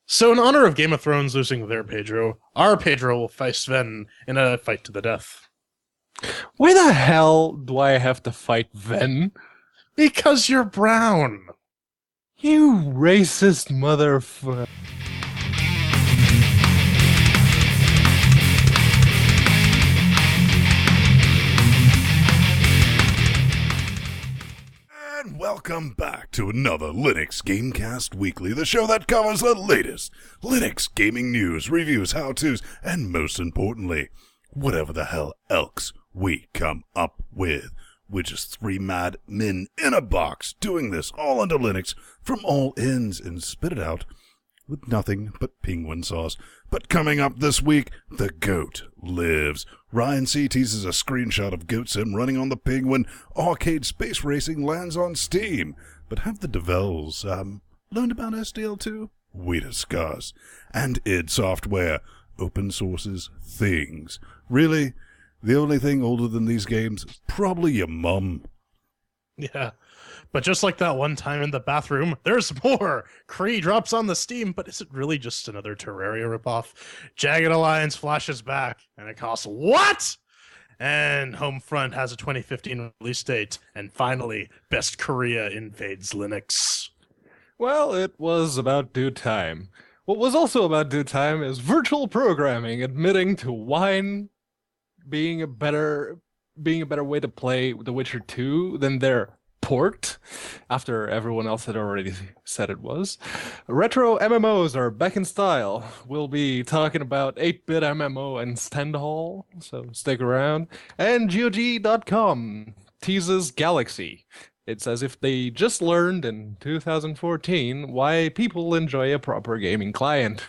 So, in honor of Game of Thrones losing their Pedro, our Pedro will fight Sven in a fight to the death. Why the hell do I have to fight Ven? Because you're brown. You racist motherfucker. And welcome back to another Linux Gamecast Weekly, the show that covers the latest Linux gaming news, reviews, how-tos, and most importantly, whatever the hell else we come up with. We're just three mad men in a box doing this all under Linux from all ends and spit it out with nothing but penguin sauce. But coming up this week, the GOAT lives. Ryan C. teases a screenshot of Goat Sim running on the Penguin. Arcade Space Racing lands on Steam. But have the Devels learned about SDL2? We discuss. And id Software open sources things. Really? The only thing older than these games is probably your mum. Yeah. But just like that one time in the bathroom, there's more! Kree drops on the Steam, but is it really just another Terraria ripoff? Jagged Alliance flashes back, and it costs what? And HomeFront has a 2015 release date, and finally, Best Korea invades Linux. Well, it was about due time. What was also about due time is virtual programming admitting to wine being a better way to play The Witcher 2 than their port, after everyone else had already said it was. Retro MMOs are back in style. We'll be talking about 8-bit MMO and Stendhal, so stick around. And GOG.com teases Galaxy. It's as if they just learned in 2014 why people enjoy a proper gaming client.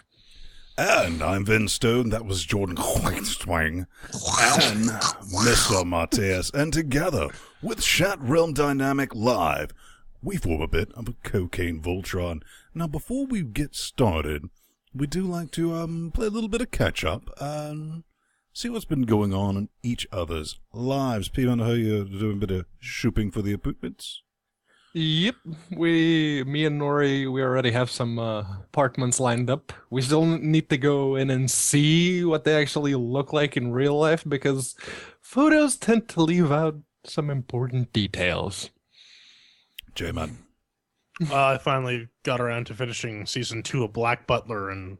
And I'm Vin Stone, that was Jordan Swing, and Mr. Martes, and together with Chat Realm Dynamic Live, we form a bit of a cocaine Voltron. Now, before we get started, we do like to play a little bit of catch-up and see what's been going on in each other's lives. P, I know you're doing a bit of shopping for the appointments. Yep, me and Nori, we already have some apartments lined up. We still need to go in and see what they actually look like in real life because photos tend to leave out some important details. J-Man. I finally got around to finishing season 2 of Black Butler, and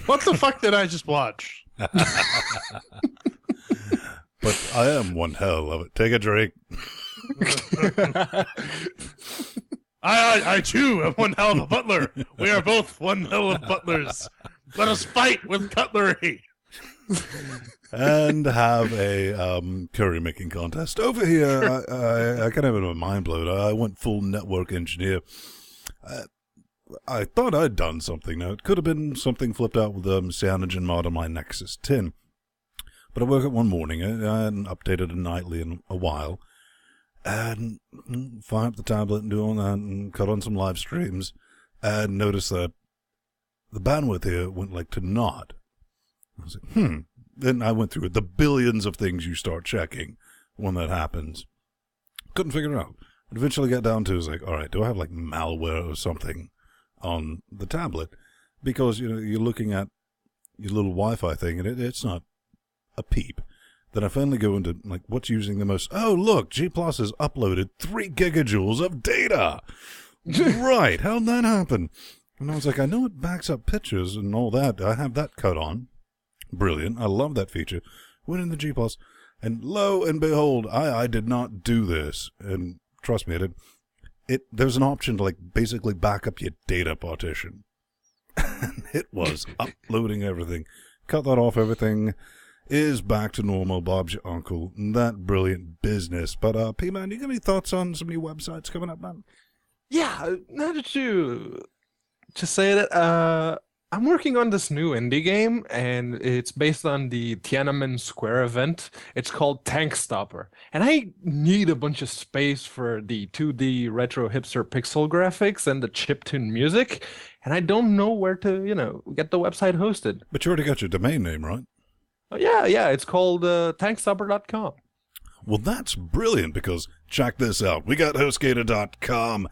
what the fuck did I just watch? But I am one hell of it. Take a drink. I too am one hell of a butler. We are both one hell of butlers. Let us fight with cutlery. And have a curry making contest. Over here, I kind of had my mind blown. I went full network engineer. I thought I'd done something. Now, it could have been something flipped out with the Cyanogen mod on my Nexus 10. But I woke up one morning, I hadn't updated it nightly in a while, and fire up the tablet and do all that and cut on some live streams, and noticed that the bandwidth here went like to naught. I was like, Then I went through the billions of things you start checking when that happens. Couldn't figure it out. Eventually got down to, was like, all right, do I have like malware or something on the tablet? Because, you know, you're looking at your little Wi-Fi thing, and it's not a peep. Then I finally go into, like, what's using the most? Oh, look, G Plus has uploaded 3 gigajoules of data. Right, how'd that happen? And I was like, I know it backs up pictures and all that. I have that cut on. Brilliant. I love that feature. Went in the G Plus, and lo and behold, I did not do this. And trust me, there's an option to, like, basically back up your data partition. And it was uploading everything. Cut that off, everything is back to normal. Bob's your uncle. That brilliant business. But, P-Man, you got any thoughts on some new websites coming up, man? Yeah, now that you just say that, I'm working on this new indie game, and it's based on the Tiananmen Square event. It's called Tank Stopper, and I need a bunch of space for the 2D retro hipster pixel graphics and the chiptune music, and I don't know where to, get the website hosted. But you already got your domain name, right? Oh, yeah, it's called tankstopper.com. Well, that's brilliant, because check this out. We got HostGator.com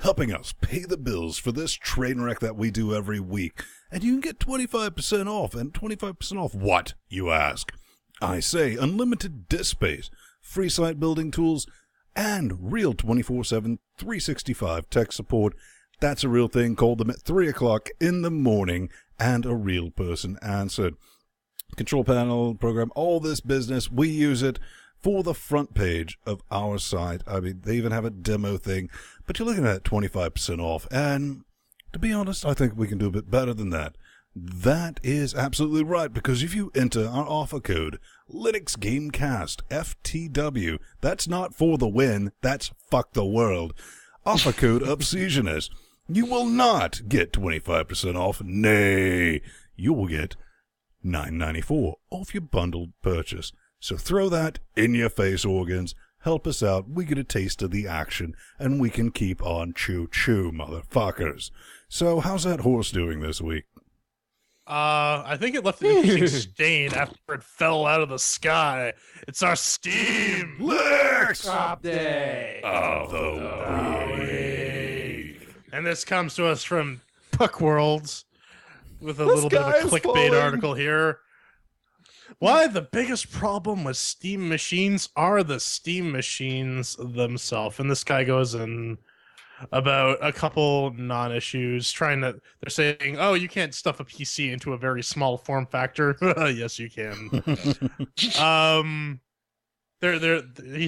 helping us pay the bills for this train wreck that we do every week. And you can get 25% off. And 25% off what, you ask? I say unlimited disk space, free site building tools, and real 24/7, 365 tech support. That's a real thing. Called them at 3 o'clock in the morning, and a real person answered. Control panel program, all this business, we use it for the front page of our site. I mean, they even have a demo thing, but you're looking at 25% off, and to be honest, I think we can do a bit better than that. That is absolutely right, because if you enter our offer code, LinuxGameCast, FTW, that's not for the win, that's fuck the world. Offer code Obsessionist. You will not get 25% off, nay, you will get $9.94 off your bundled purchase. So throw that in your face, organs. Help us out. We get a taste of the action, and we can keep on choo-choo, motherfuckers. So how's that horse doing this week? I think it left an interesting stain after it fell out of the sky. It's our Steam Lex! Drop Day Of the week. And this comes to us from Puck Worlds with a The little bit of a sky is clickbait falling. article here. Why the biggest problem with Steam machines are the Steam machines themselves. And this guy goes in about a couple non-issues, they're saying, oh, you can't stuff a PC into a very small form factor. Yes, you can. He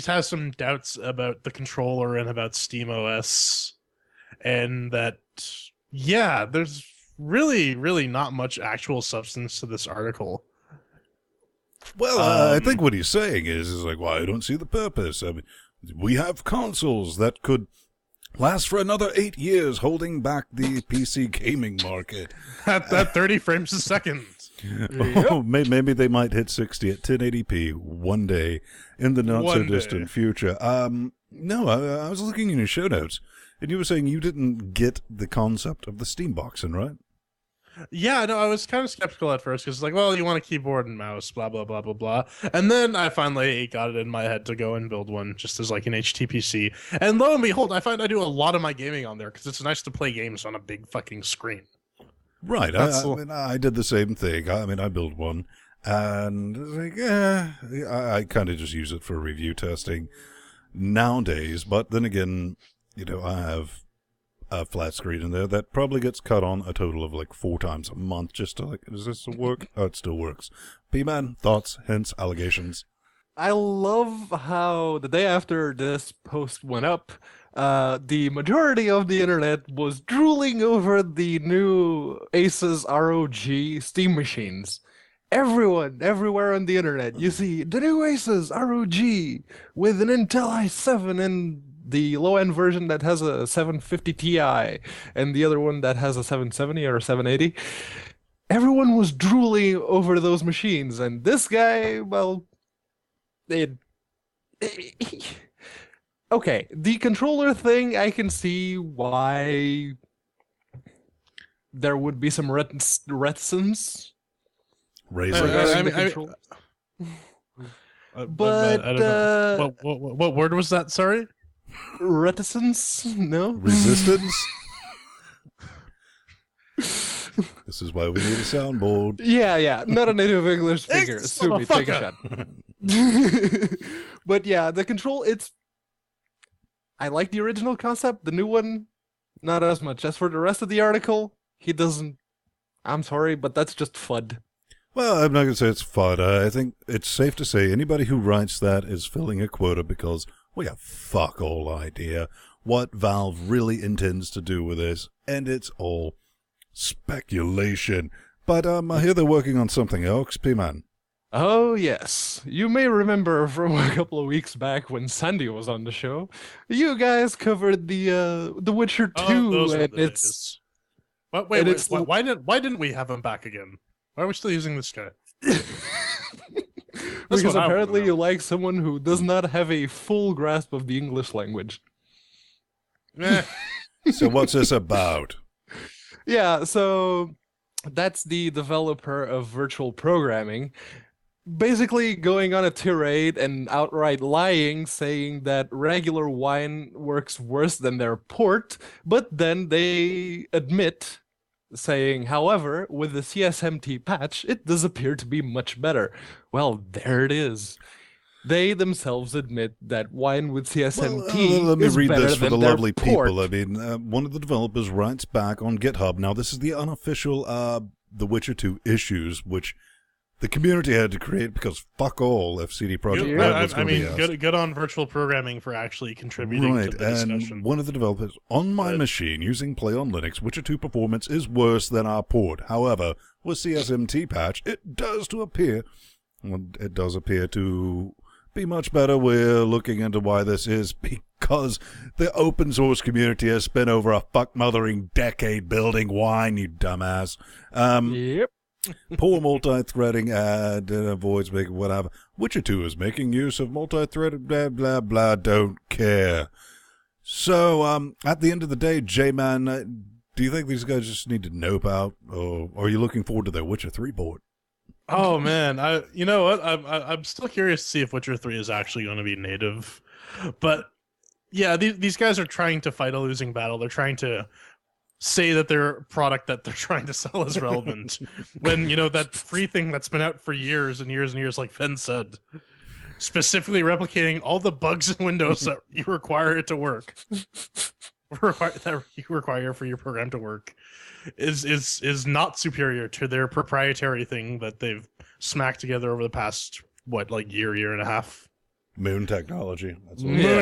has some doubts about the controller and about SteamOS, and that, yeah, there's really not much actual substance to this article. Well, I think what he's saying is like, well, I don't see the purpose. I mean, we have consoles that could last for another 8 years, holding back the PC gaming market. At that 30 frames a second. Oh, maybe they might hit 60 at 1080p one day in the not-so-distant future. No, I was looking in your show notes, and you were saying you didn't get the concept of the Steam boxing, right? Yeah, no, I was kind of skeptical at first because, like, well, you want a keyboard and mouse, blah, blah, blah, blah, blah. And then I finally got it in my head to go and build one just as, like, an HTPC. And lo and behold, I find I do a lot of my gaming on there because it's nice to play games on a big fucking screen. Right. I did the same thing. I mean, I built one, and like, I kind of just use it for review testing nowadays. But then again, you know, I have a flat screen in there that probably gets cut on a total of like 4 times a month just to like, does this work? Oh, it still works. P-Man, thoughts, hints, allegations? I love how the day after this post went up, the majority of the internet was drooling over the new Asus ROG Steam machines. Everyone, everywhere on the internet, you see the new Asus ROG with an Intel i7 and the low-end version that has a 750 Ti and the other one that has a 770 or a 780. Everyone was drooling over those machines, and this guy, well, okay, the controller thing, I can see why there would be some reticence. Razor. regarding the I mean, control- But I don't know. What word was that? Sorry. Reticence? No? Resistance? This is why we need a soundboard. Yeah, not a native English speaker. Sue me, take a shot. But yeah, the control, I like the original concept. The new one, not as much. As for the rest of the article, he doesn't. I'm sorry, but that's just FUD. Well, I'm not going to say it's fun. I think it's safe to say anybody who writes that is filling a quota because we have fuck all idea what Valve really intends to do with this, and it's all speculation. But I hear they're working on something else, P-Man. Oh, yes. You may remember from a couple of weeks back when Sandy was on the show, you guys covered the Witcher 2, Those are and the it's... days. But wait, and it's why didn't we have him back again? Why are we still using this guy? Because what I apparently wanna you know. like someone who does not have a full grasp of the English language. Eh. So what's this about? Yeah, so that's the developer of virtual programming. basically going on a tirade and outright lying, saying that regular wine works worse than their port, but then they admit, saying, however, with the CSMT patch, it does appear to be much better. Well, there it is. They themselves admit that wine with CSMT let me is read better this for than the their lovely port. people. I mean, one of the developers writes back on GitHub. Now, this is the unofficial The Witcher 2 issues, which the community had to create because fuck all FCD Project Red was going to be asked. Good on virtual programming for actually contributing to the discussion. And one of the developers, on my machine, using Play on Linux, Witcher 2 performance is worse than our port. However, with CSMT patch, it does appear to be much better. We're looking into why this is, because the open source community has spent over a fuck-mothering decade building wine, you dumbass. Yep. Poor multi-threading and avoids making whatever. Witcher 2 is making use of multi-threaded blah, blah, blah, don't care. So, at the end of the day, J-Man, do you think these guys just need to nope out, or are you looking forward to their Witcher 3 board? Oh man, you know what? I'm still curious to see if Witcher 3 is actually going to be native. But yeah, these guys are trying to fight a losing battle. They're trying to say that their product that they're trying to sell is relevant when, you know, that free thing that's been out for years and years and years, like Fen said, specifically replicating all the bugs in Windows that you require it to work, that you require for your program to work, is not superior to their proprietary thing that they've smacked together over the past year and a half. Moon technology.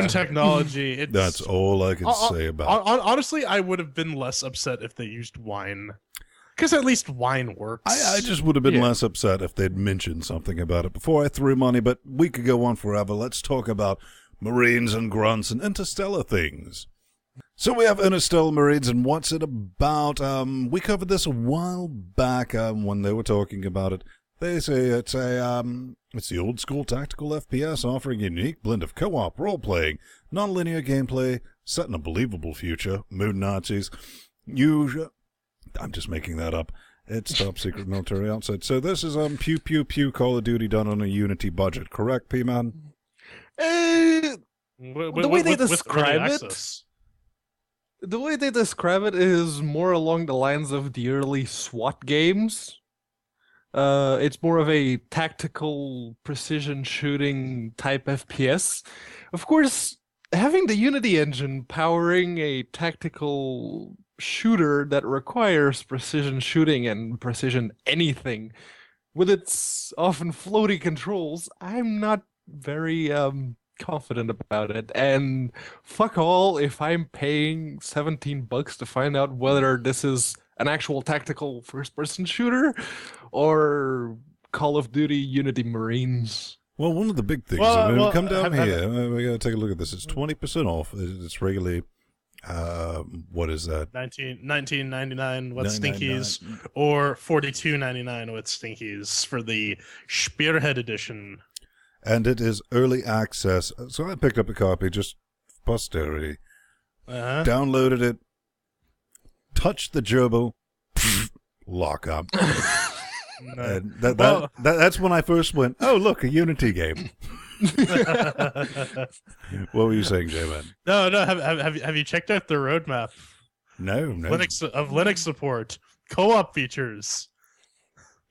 Technology. That's all I can say about it. Honestly, I would have been less upset if they used wine, because at least wine works. I just would have been less upset if they'd mentioned something about it before I threw money, but we could go on forever. Let's talk about Marines and grunts and interstellar things. So we have Interstellar Marines, and what's it about? We covered this a while back when they were talking about it. They say it's the old school tactical FPS offering a unique blend of co-op role-playing, non-linear gameplay, set in a believable future, moon Nazis. I'm just making that up. It's top secret military outside. So this is pew pew pew Call of Duty done on a Unity budget, correct, P-Man? The way they describe it is more along the lines of the early SWAT games. It's more of a tactical precision shooting type FPS. Of course, having the Unity engine powering a tactical shooter that requires precision shooting and precision anything, with its often floaty controls, I'm not very confident about it. And fuck all if I'm paying $17 to find out whether this is an actual tactical first-person shooter or Call of Duty Unity Marines. Well, one of the big things, come down here, we gotta take a look at this. It's 20% off. It's regularly, what is that? $19.99 with Stinkies, or $42.99 with Stinkies for the Spearhead Edition. And it is early access. So I picked up a copy, just for posterity. Downloaded it, touched the gerbil, lock up. And that's when I first went, oh, look, a Unity game. What were you saying, J-Man? No. Have you checked out the roadmap? No. Linux support, co-op features,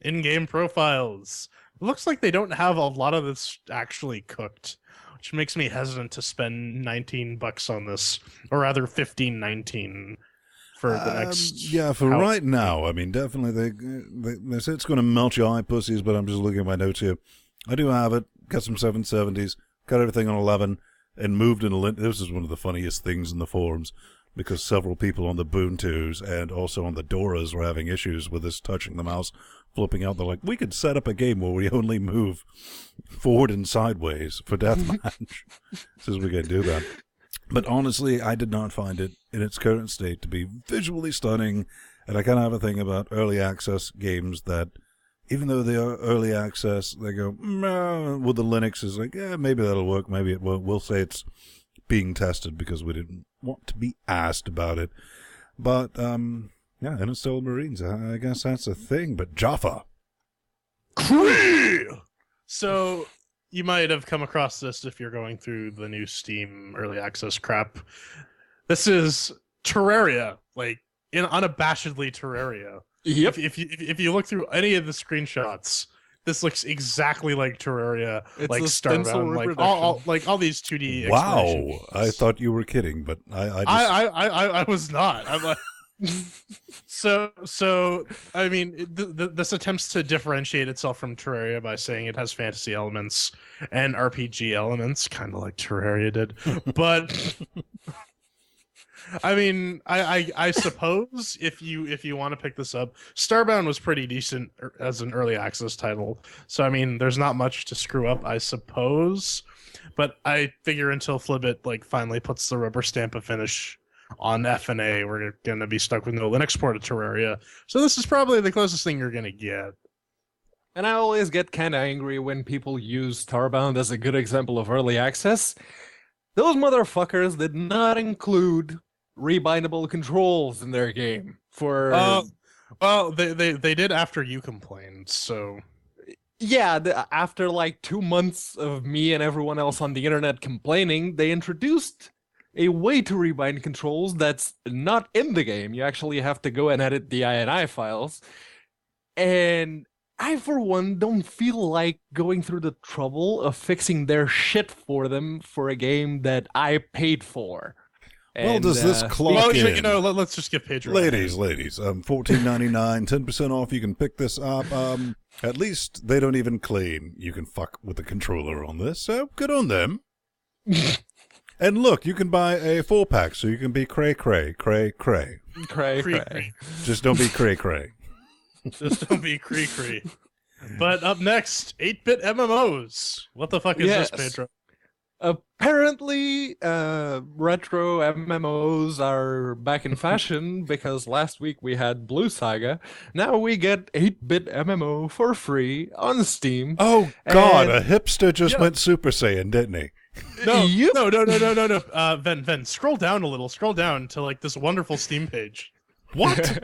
in-game profiles. It looks like they don't have a lot of this actually cooked, which makes me hesitant to spend $19 on this, or rather $15.19 for the next. Yeah, for right now. I mean, definitely they say it's going to melt your eye pussies, but I'm just looking at my notes here. I do have it. Got some 770s. Got everything on 11, and moved in. This is one of the funniest things in the forums, because several people on the Ubuntus and also on the Doras were having issues with this touching the mouse, flipping out. They're like, we could set up a game where we only move forward and sideways for deathmatch. Says we can do that. But honestly, I did not find it in its current state to be visually stunning. And I kind of have a thing about early access games that, even though they are early access, they go, with the Linux is like, yeah, maybe that'll work, maybe it won't. We'll say it's being tested because we didn't want to be asked about it. But, yeah, Interstellar Marines, I guess that's a thing. But Jaffa. Cree! So you might have come across this if you're going through the new Steam early access crap. This is Terraria, like unabashedly Terraria. Yep. If you look through any of the screenshots, this looks exactly like Terraria, It's like a stencil Starbound, all these 2D. Wow, exploration I thought you were kidding, but I was not. I'm like, so I mean, this attempts to differentiate itself from Terraria by saying it has fantasy elements and RPG elements, kind of like Terraria did. But I mean, I suppose if you want to pick this up, Starbound was pretty decent as an early access title. So I mean, there's not much to screw up, I suppose. But I figure until Flibit like finally puts the rubber stamp of finish on FNA, we're gonna be stuck with no Linux port of Terraria. So this is probably the closest thing you're gonna get. And I always get kind of angry when people use Starbound as a good example of early access. Those motherfuckers did not include rebindable controls in their game for well they did after you complained, so yeah, after like 2 months of me and everyone else on the internet complaining, they introduced a way to rebind controls that's not in the game. You actually have to go and edit the INI files, and I for one don't feel like going through the trouble of fixing their shit for them for a game that I paid for. Well, does this clock in? You know, let's just give Pedro. Ladies, $14.99, 10% off. You can pick this up. At least they don't even claim you can fuck with the controller on this, so good on them. And look, you can buy a 4-pack, so you can be cray. Just don't be cray. Just don't be cree. But up next, 8-bit MMOs. What the fuck is this, Pedro? Apparently, retro MMOs are back in fashion because last week we had Blue Saga. Now we get 8-bit MMO for free on Steam. Oh God, a hipster just went Super Saiyan, didn't he? No. Ven, scroll down a little. Scroll down to like this wonderful Steam page. What?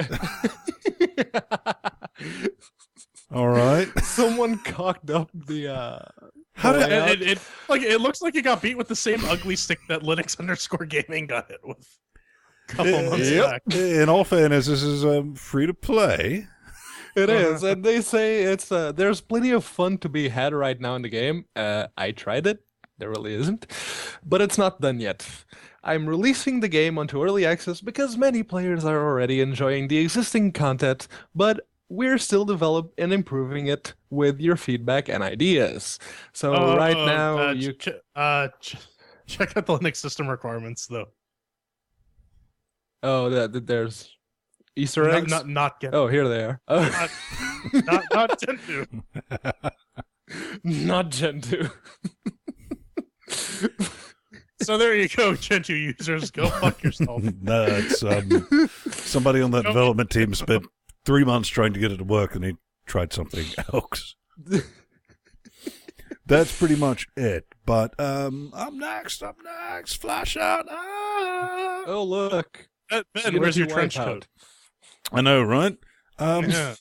All right. Someone cocked up the. How did it looks like it got beat with the same ugly stick that Linux_gaming got hit with a couple months back. In all fairness, this is free to play. It is, and they say it's there's plenty of fun to be had right now in the game. I tried it. There really isn't, but it's not done yet. I'm releasing the game onto early access because many players are already enjoying the existing content, but we're still developing and improving it with your feedback and ideas. So now you check out the Linux system requirements, though. Oh, there's Easter eggs. Not get. Oh, here they are. Oh. Not Gen 2. Not Gen 2. So there you go, Gen 2 users. Go fuck yourself. No, it's somebody on that development team spent 3 months trying to get it to work, and he tried something else. That's pretty much it. But up next, flash out. Oh look, Ben, where's your trench coat? I know, right? Yeah.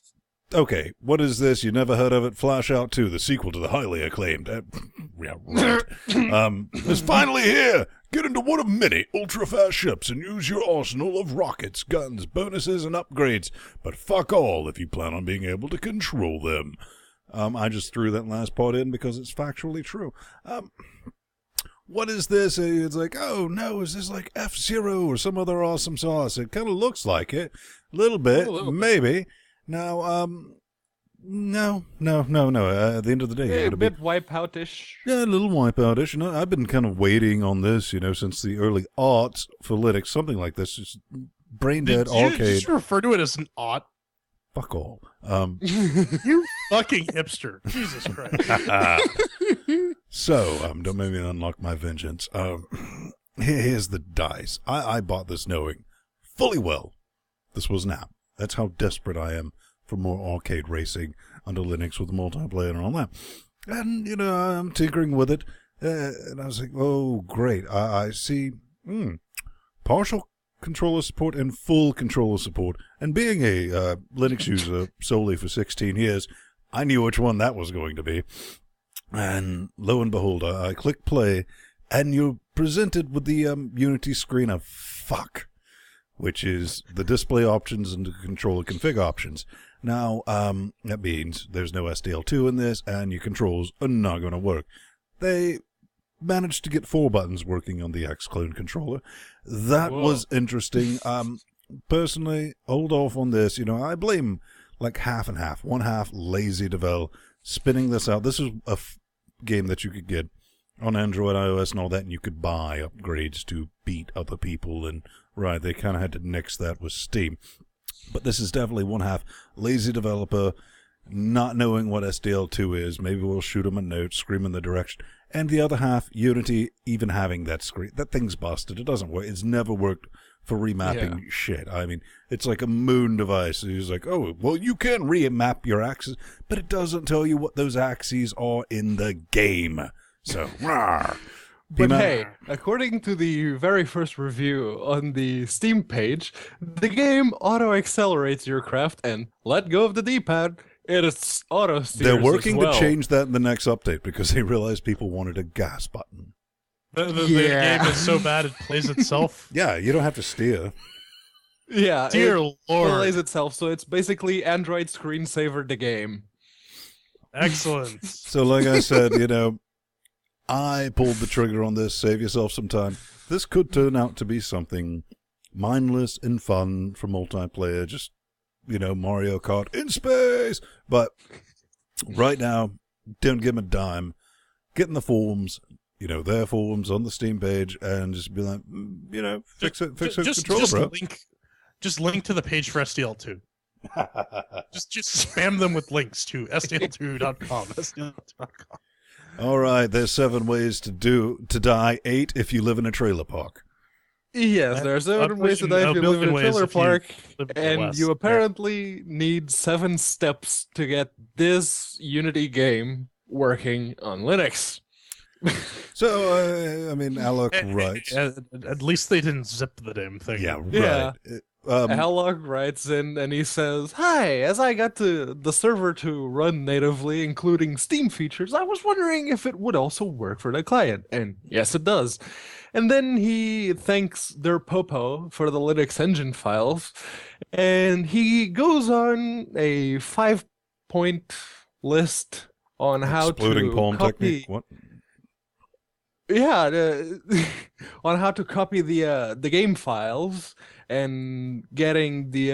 Okay, what is this? You never heard of it? Flash Out 2, the sequel to the highly acclaimed. Yeah, right. It's finally here! Get into one of many ultra-fast ships and use your arsenal of rockets, guns, bonuses, and upgrades. But fuck all if you plan on being able to control them. I just threw that last part in because it's factually true. What is this? It's like, oh no, is this like F-Zero or some other awesome sauce? It kind of looks like it. A little bit, maybe. Now, no. At the end of the day, a bit wipeout-ish. Yeah, a little wipeout-ish. You know, I've been kind of waiting on this, since the early aughts for Linux, something like this. Just brain dead arcade. Did you refer to it as an aught? Fuck all. You fucking hipster. Jesus Christ. So, don't make me unlock my vengeance. Here's the dice. I bought this knowing fully well this was an app. That's how desperate I am for more arcade racing under Linux with multiplayer and all that. And, I'm tinkering with it. And I was like, oh, great. I see partial controller support and full controller support. And being a Linux user solely for 16 years, I knew which one that was going to be. And lo and behold, I click play, and you're presented with the Unity screen of fuck, which is the display options and the controller config options. Now, that means there's no SDL2 in this, and your controls are not going to work. They managed to get 4 buttons working on the Xclone controller. That was interesting. Personally, hold off on this. I blame like half and half. One half lazy develop, spinning this out. This is a game that you could get on Android, iOS, and all that, and you could buy upgrades to beat other people, and right, they kind of had to nix that with Steam. But this is definitely one half lazy developer, not knowing what SDL2 is. Maybe we'll shoot them a note, scream in the direction. And the other half, Unity, even having that screen. That thing's busted. It doesn't work. It's never worked for remapping shit. I mean, it's like a moon device. He's like, oh, well, you can remap your axes, but it doesn't tell you what those axes are in the game. So, rawr. But hey, according to the very first review on the Steam page, the game auto-accelerates your craft and let go of the D-pad. It is auto-steers. They're working to change that in the next update because they realized people wanted a gas button. The game is so bad it plays itself. Yeah, you don't have to steer. Yeah, Dear it Lord. plays itself, so it's basically Android screensaver the game. Excellent. So like I said, I pulled the trigger on this. Save yourself some time. This could turn out to be something mindless and fun for multiplayer. Just, Mario Kart in space. But right now, don't give them a dime. Get in the forums, their forums on the Steam page, and just be like, fix it, controller, bro. Just link to the page for SDL2. just spam them with links to SDL2.com. SDL2.com. All right, there's 7 ways to die. 8 if you live in a trailer park. Yes, there are 7 ways to die if you live in a trailer park, and you apparently need 7 steps to get this Unity game working on Linux. So, Alec writes. At least they didn't zip the damn thing. Yeah, right. Yeah. Alec writes in and he says, "Hi, as I got the server to run natively, including Steam features, I was wondering if it would also work for the client. And yes, it does." And then he thanks their Popo for the Linux engine files. And he goes on a 5-point list on how Exploding to palm copy... technique? What? Yeah, on how to copy the game files and getting the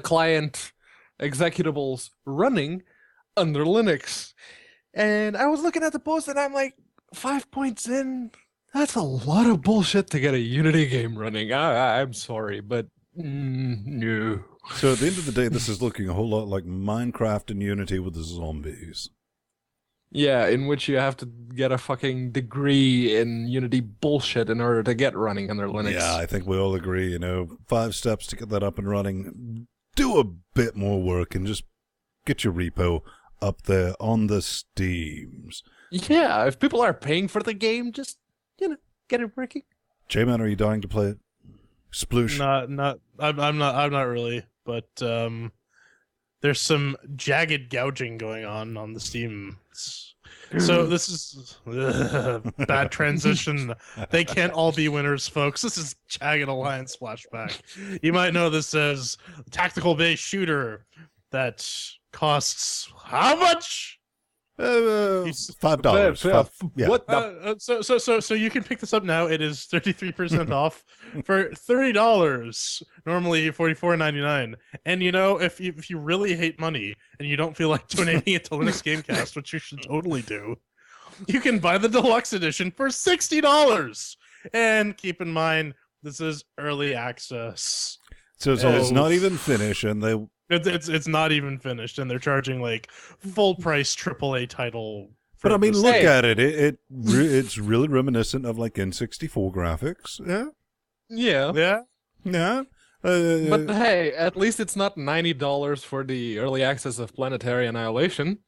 client executables running under Linux. And I was looking at the post and I'm like, 5 points in, that's a lot of bullshit to get a Unity game running. I'm sorry, but no. So at the end of the day, this is looking a whole lot like Minecraft and Unity with the zombies. Yeah, in which you have to get a fucking degree in Unity bullshit in order to get running under Linux. Yeah, I think we all agree, 5 steps to get that up and running. Do a bit more work and just get your repo up there on the Steams. Yeah, if people are paying for the game, just, get it working. J-Man, are you dying to play it? Sploosh. I'm not really, but there's some jagged gouging going on the Steam. So this is bad transition. They can't all be winners, folks. This is Jagged Alliance flashback. You might know this as a tactical-based shooter that costs how much? $5. Yeah. What? So you can pick this up now. It is 33% off for $30. Normally $44.99. And if you really hate money and you don't feel like donating it to LinuxGameCast, which you should totally do, you can buy the deluxe edition for $60. And keep in mind, this is early access. So it's not even finished, and they. It's not even finished, and they're charging like full price AAA title. But look at it. It's really reminiscent of like N64 graphics. Yeah. But hey, at least it's not $90 for the early access of Planetary Annihilation.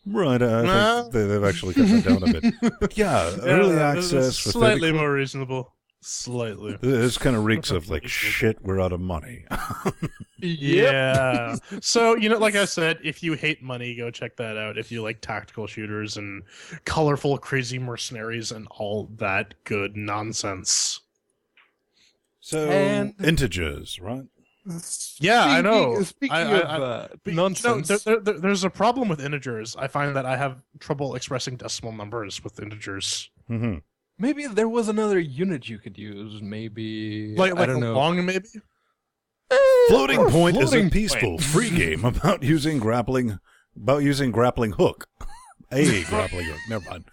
Right, I think they've actually cut that down a bit. But yeah, early access for slightly more reasonable. Slightly. This kind of reeks of like shit. We're out of money. Yeah. So, like I said, if you hate money, go check that out. If you like tactical shooters and colorful, crazy mercenaries and all that good nonsense. So, And- integers, right? Yeah, I know. Speaking But, nonsense. there's a problem with integers. I find that I have trouble expressing decimal numbers with integers. Mm-hmm. Maybe there was another unit you could use. Maybe Like I don't know. long, maybe? Floating Or point is a floating peaceful, point. free game about using grappling hook. A grappling hook. Never mind.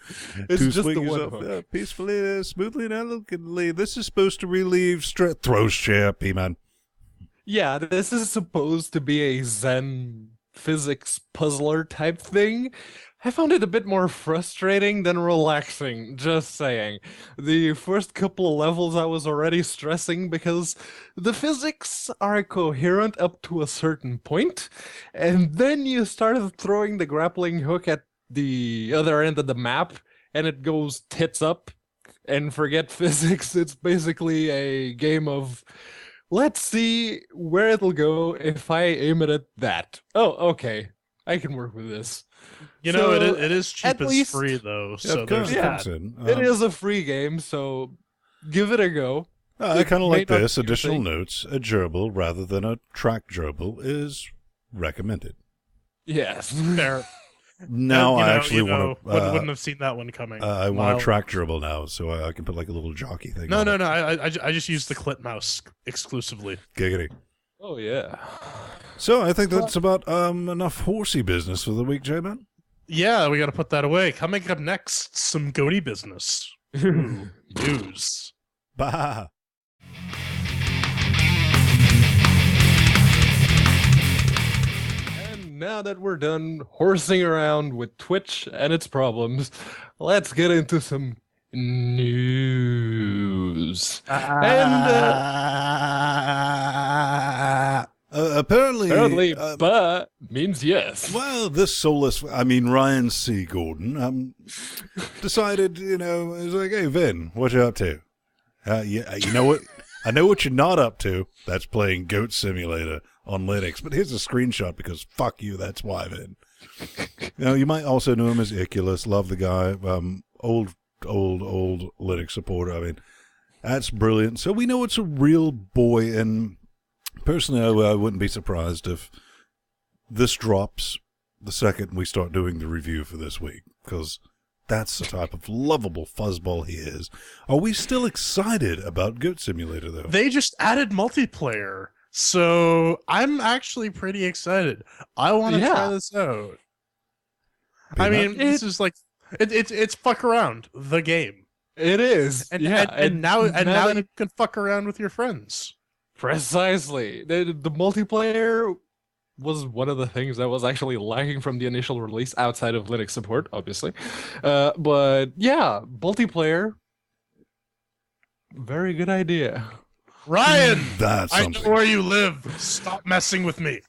It's To just the swing one yourself hook. peacefully, smoothly, and elegantly. This is supposed to relieve stress. Throws chair, P-man. Yeah, this is supposed to be a Zen physics puzzler type thing. I found it a bit more frustrating than relaxing, just saying. The first couple of levels I was already stressing because the physics are coherent up to a certain point, and then you started throwing the grappling hook at the other end of the map, and it goes tits up, and forget physics. It's basically a game of let's see where it'll go if I aim it at that. Oh, okay. I can work with this. So, it is cheap at as least- free, though. Yeah, So of course there's it yeah, comes in. It is a free game, so give it a go. I it kind of may like not this. be your Additional thing. notes. A gerbil rather than a track gerbil is recommended. Yes. fair. Now And, I actually want to. wouldn't have seen that one coming. I want Miles. a track gerbil now, so I can put like a little jockey thing. No, on no, it. no. I just use the clit mouse exclusively. Giggity. Oh yeah. So I think that's about enough horsey business for the week, J-Man. Yeah, we got to put that away. Coming up next, some goatee business. Ooh, news. Bah. And now that we're done horsing around with Twitch and its problems, let's get into some news. Apparently, But means yes. well, this soulless, Ryan C. Gordon, decided, he's like, hey, Vin, what you up to? Yeah, you know what? I know what you're not up to. That's playing Goat Simulator on Linux. But here's a screenshot because fuck you, that's why, Vin. You might also know him as Iculus. Love the guy. Old Linux supporter. That's brilliant. So we know it's a real boy, and personally, I wouldn't be surprised if this drops the second we start doing the review for this week, because that's the type of lovable fuzzball he is. Are we still excited about Goat Simulator, though? They just added multiplayer, so I'm actually pretty excited. I want to try this out. This is like it's fuck around the game, It is. and yeah. and now that- you can fuck around with your friends. Precisely. The multiplayer was one of the things that was actually lacking from the initial release outside of Linux support, obviously. But yeah, multiplayer, very good idea. Ryan, That's I something. know where you live. Stop messing with me.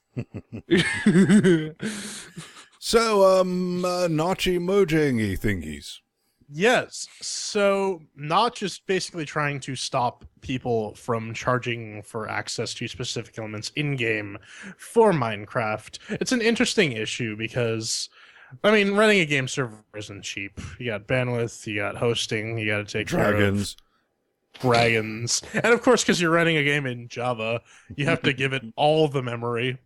So, Nachi Mojangy thingies. Yes. So Notch is basically trying to stop people from charging for access to specific elements in game for Minecraft. It's an interesting issue because, running a game server isn't cheap. You got bandwidth, you got hosting, you got to take care of dragons, and of course, because you're running a game in Java, you have to give it all the memory.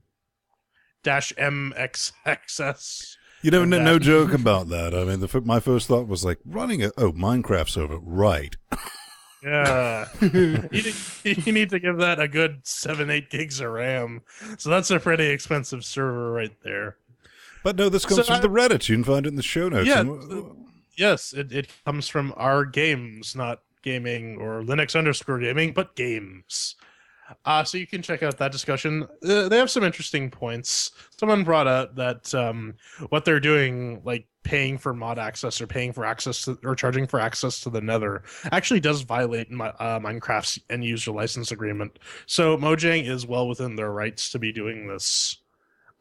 -mxxs. No joke about that. My first thought was like running Minecraft server, right? Yeah. you need to give that a good 7-8 gigs of RAM. So that's a pretty expensive server right there. But no, this comes from the Reddit. You can find it in the show notes. Yeah, yes, it comes from our games, not gaming or Linux_gaming, but games. So you can check out that discussion. They have some interesting points. Someone brought up that what they're doing, like paying for mod access or paying for access to, or charging for access to the Nether, actually does violate Minecraft's end user license agreement. So Mojang is well within their rights to be doing this.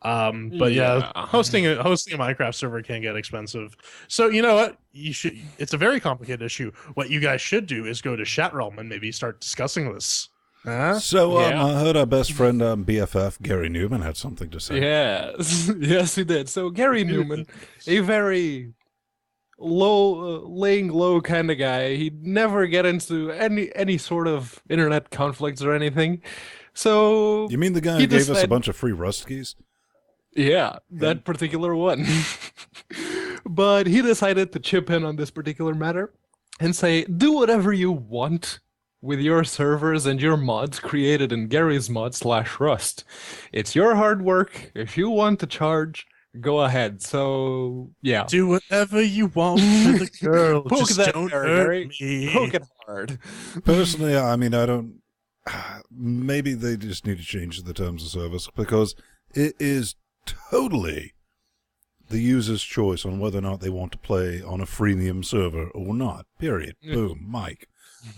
But yeah, hosting a Minecraft server can get expensive. So you know what? It's a very complicated issue. What you guys should do is go to Chat Realm and maybe start discussing this. Huh? So Yeah. I heard our best friend BFF Gary Newman had something to say. Yes, yes, he did. So Gary Newman, a very laying low kind of guy. He'd never get into any sort of internet conflicts or anything. So You mean the guy he who gave us a decided- bunch of free Rust keys? Yeah, that particular one. But he decided to chip in on this particular matter and say, do whatever you want with your servers and your mods created in Gary's mod /Rust. It's your hard work. If you want to charge, go ahead. So, yeah. Do whatever you want with the girl. Poke Just that don't bear, hurt Gary. me. Poke it hard. Personally, I mean, I don't. Maybe they just need to change the terms of service because it is totally the user's choice on whether or not they want to play on a freemium server or not. Period. Boom. Mike.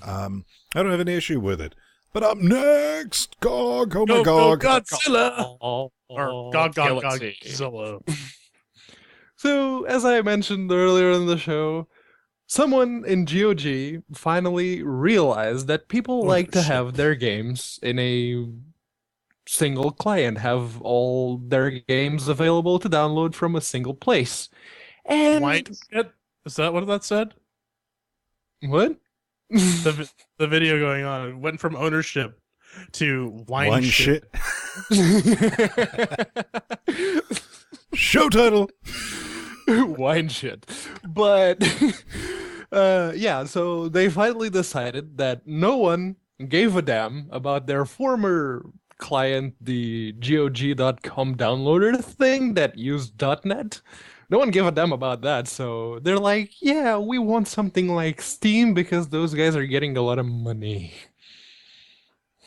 I don't have any issue with it. But up next, GOG. Oh my Go, God. Godzilla. Or Or Godzilla. So, as I mentioned earlier in the show, someone in GOG finally realized that people like to shit. have their games in a single client, have all their games available to download from a single place. And Wine shit? Is that what that said? what? The video going on, it went from ownership to wine, Wine shit. Show title. Wine shit. But yeah, so they finally decided that no one gave a damn about their former client, the GOG.com downloader thing that used .NET. No one gave a damn about that, so they're like, yeah, we want something like Steam because those guys are getting a lot of money.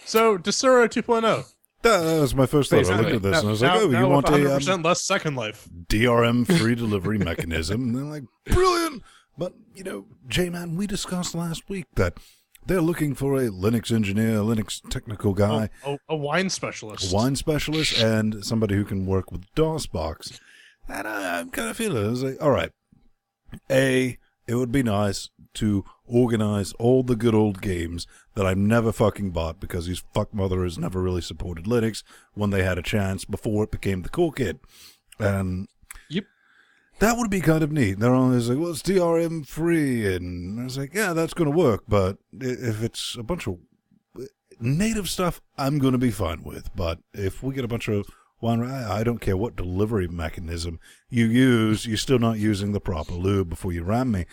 So, Desura 2.0. That was my first thought. I looked at this and I was like, oh, you want a 100% less Second Life. DRM free delivery mechanism? And they're like, brilliant! But, you know, J-Man, we discussed last week that they're looking for a Linux engineer, a Linux technical guy, A wine specialist. a wine specialist, and somebody who can work with DOSBox. And I'm kind of feeling it. I was like, all right, it would be nice to organize all the good old games that I've never fucking bought because these fuckmother has never really supported Linux when they had a chance before it became the cool kid. And Yep. that would be kind of neat. They're always like, well, it's DRM free. And I was like, yeah, that's going to work. But if it's a bunch of native stuff, I'm going to be fine with. But if we get a bunch of I don't care what delivery mechanism you use, you're still not using the proper lube before you ram me.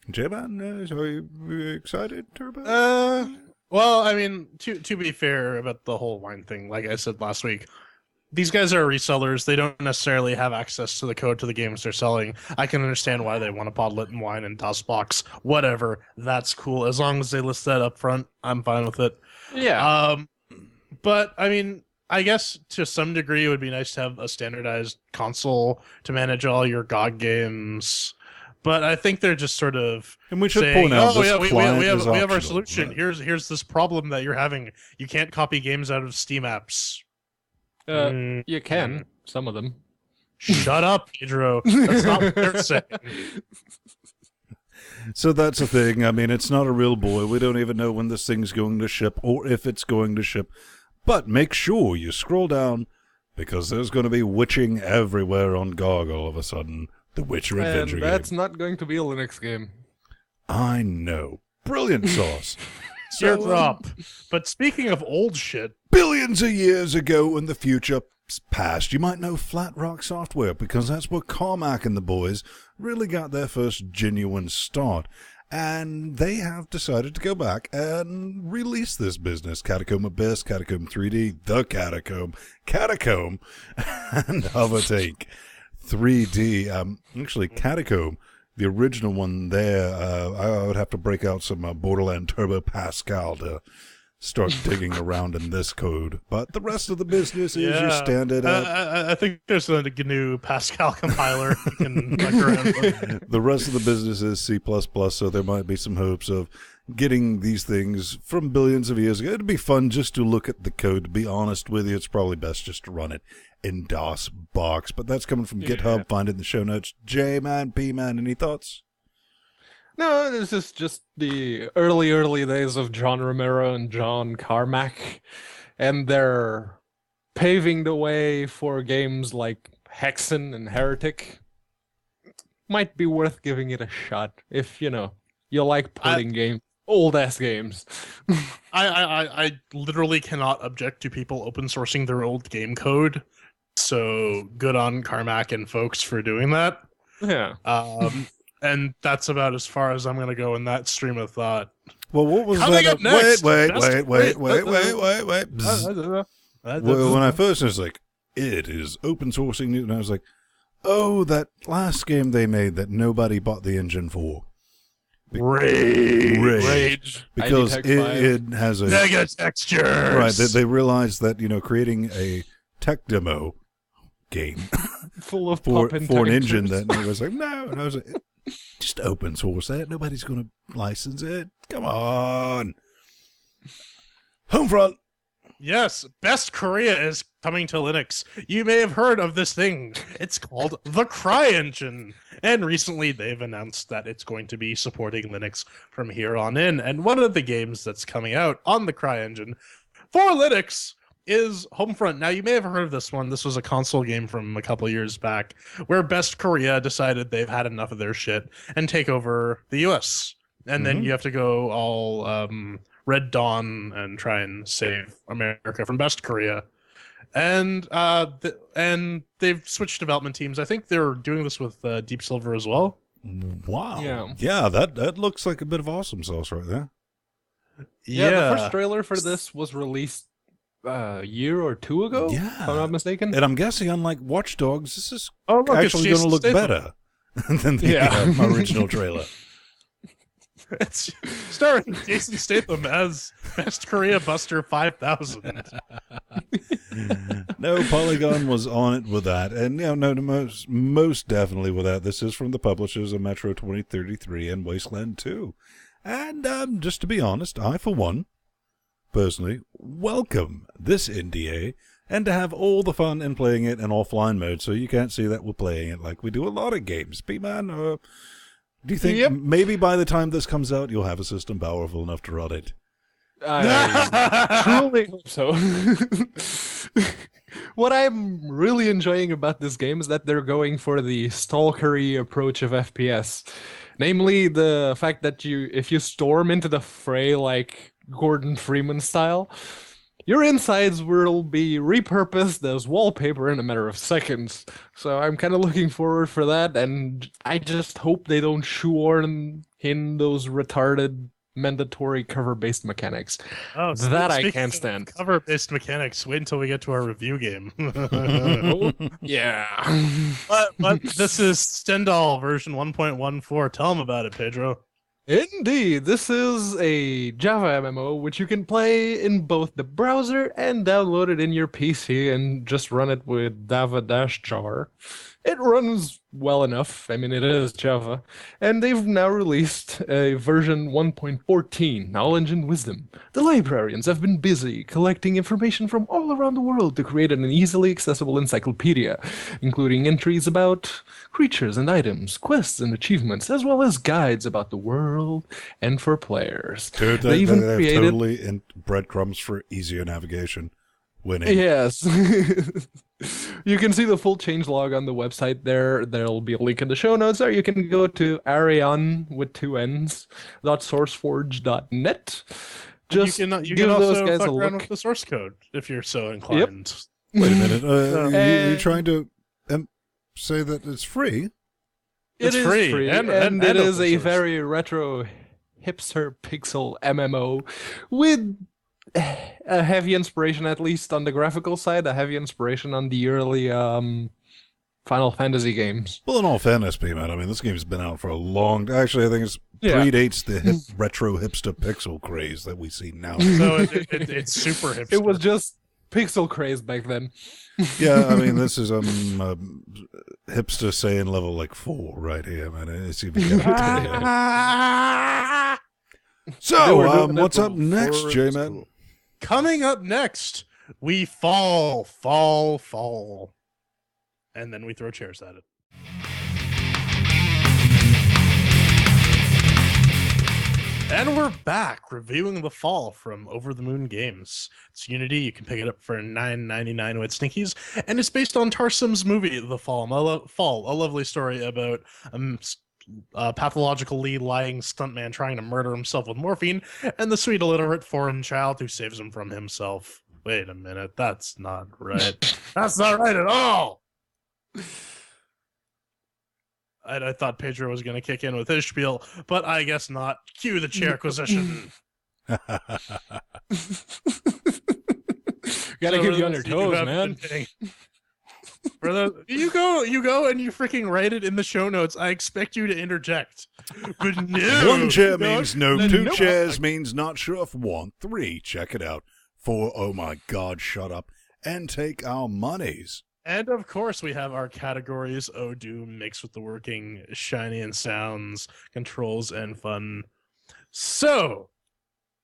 J-Man, are you excited, Turbo? Well, I mean, to be fair about the whole wine thing, like I said last week, these guys are resellers. They don't necessarily have access to the code to the games they're selling. I can understand why they want to bottle it in wine and DOSBox. Whatever, that's cool. As long as they list that up front, I'm fine with it. Yeah. But I mean, I guess to some degree it would be nice to have a standardized console to manage all your GOG games. But I think they're just sort of And we should saying, point out oh this yeah, we client have is our optional, solution. right? Here's this problem that you're having. You can't copy games out of Steam apps. You can, some of them. Shut up, Pedro. That's not what they're saying. So that's the thing. I mean, it's not a real boy. We don't even know when this thing's going to ship or if it's going to ship. But make sure you scroll down because there's going to be witching everywhere on GOG all of a sudden. The Witcher adventure And that's game. not going to be a Linux game. I know. Brilliant sauce. Teardrop. But speaking of old shit, Billions of years ago in the future past, you might know Flat Rock Software because that's where Carmack and the boys really got their first genuine start. And they have decided to go back and release this business. Catacomb Abyss, Catacomb 3D, The Catacomb, and Hovertank 3D. Actually, Catacomb, the original one there, I would have to break out some Borderland Turbo Pascal to start digging around in this code. But the rest of the business is your standard. I think there's a GNU Pascal compiler you can muck around with. The rest of the business is C++, so there might be some hopes of getting these things from billions of years ago. It'd be fun just to look at the code. To be honest with you, it's probably best just to run it in DOSBox. But that's coming from GitHub. Find it in the show notes. J-Man, P-Man, any thoughts? No, this is just the early days of John Romero and John Carmack, and they're paving the way for games like Hexen and Heretic. Might be worth giving it a shot if you like pulling games, old ass games. I literally cannot object to people open sourcing their old game code. So good on Carmack and folks for doing that. Yeah. And that's about as far as I'm going to go in that stream of thought. Well, what was Coming that? up next, Wait. Well, When I first was like, it is open sourcing news, and I was like, oh, that last game they made that nobody bought the engine for. Rage. Because ID Tech 5. it has a... Mega textures. Right, they realized that, creating a tech demo game Full of for pop-in an textures. engine that and it was like, no. And I was like, just open source that. Nobody's going to license it. Come on. Homefront. Yes, Best Korea is coming to Linux. You may have heard of this thing. It's called the CryEngine. And recently they've announced that it's going to be supporting Linux from here on in. And one of the games that's coming out on the CryEngine for Linux is HomeFront. Now, you may have heard of this one. This was a console game from a couple years back where Best Korea decided they've had enough of their shit and take over the US. And then you have to go all Red Dawn and try and save America from Best Korea. And and they've switched development teams. I think they're doing this with Deep Silver as well. Wow. Yeah, that looks like a bit of awesome sauce right there. Yeah, the first trailer for this was released a year or two ago, Yeah. if I'm not mistaken. And I'm guessing, unlike Watch Dogs, this is look, it's actually going to Jason look Statham. better than the original trailer. It's starring Jason Statham as Best Korea Buster 5000. No, Polygon was on it with that, and most definitely with that. This is from the publishers of Metro 2033 and Wasteland 2. And just to be honest, I, for one, personally, welcome this NDA and to have all the fun in playing it in offline mode, so you can't see that we're playing it like we do a lot of games. B-Man, do you think maybe by the time this comes out, you'll have a system powerful enough to run it? I truly hope so. What I'm really enjoying about this game is that they're going for the stalkery approach of FPS. Namely, the fact that if you storm into the fray like Gordon Freeman style, your insides will be repurposed as wallpaper in a matter of seconds. So I'm kind of looking forward for that, and I just hope they don't shoehorn in those retarded mandatory cover-based mechanics. Oh, that I speaking can't of stand. Cover-based mechanics. Wait until we get to our review game. Yeah. but this is Stendhal version 1.14. Tell them about it, Pedro. Indeed, this is a Java MMO which you can play in both the browser and download it in your PC and just run it with Java-jar. It runs well enough. I mean, it is Java. And they've now released a version 1.14, Knowledge and Wisdom. The librarians have been busy collecting information from all around the world to create an easily accessible encyclopedia, including entries about creatures and items, quests and achievements, as well as guides about the world and for players. Dude, They even have created- totally in breadcrumbs for easier navigation. Winning. Yes. You can see the full changelog on the website there. There'll be a link in the show notes, or you can go to Ariane with 2 N's, .sourceforge.net. Just you give can those also guys fuck a around look. with the source code if you're so inclined. Wait a minute. Are And- you trying to say that it's free? It's It is free, and it is open a source. very retro hipster pixel MMO with a heavy inspiration, at least on the graphical side, a heavy inspiration on the early Final Fantasy games. Well, in all fairness, P-Man, I mean, this game's been out for a long... Actually, I think it Yeah. predates the retro hipster pixel craze that we see now. So it's super hipster. It was just pixel craze back then. Yeah, I mean, this is hipster saying level like 4 right here, man. It's even They So, were doing that what's up before next, it was J-Man? cool. Coming up next, we fall. And then we throw chairs at it. And we're back reviewing The Fall from Over the Moon Games. It's Unity. You can pick it up for $9.99 with Stinkies, and it's based on Tarsim's movie The Fall. A lovely story about a pathologically lying stuntman trying to murder himself with morphine, and the sweet illiterate foreign child who saves him from himself. Wait a minute, that's not right. That's not right at all. I thought Pedro was going to kick in with his spiel, but I guess not. Cue the chairquisition. Gotta keep you on your toes, man. You go and you freaking write it in the show notes. I expect you to interject. But no. One chair means no. Two chairs means not sure if one. Three, check it out. Four, oh my God, shut up and take our monies. And of course, we have our categories: Oh Doom, Mixed with the Working, Shiny and Sounds, Controls, and Fun. So,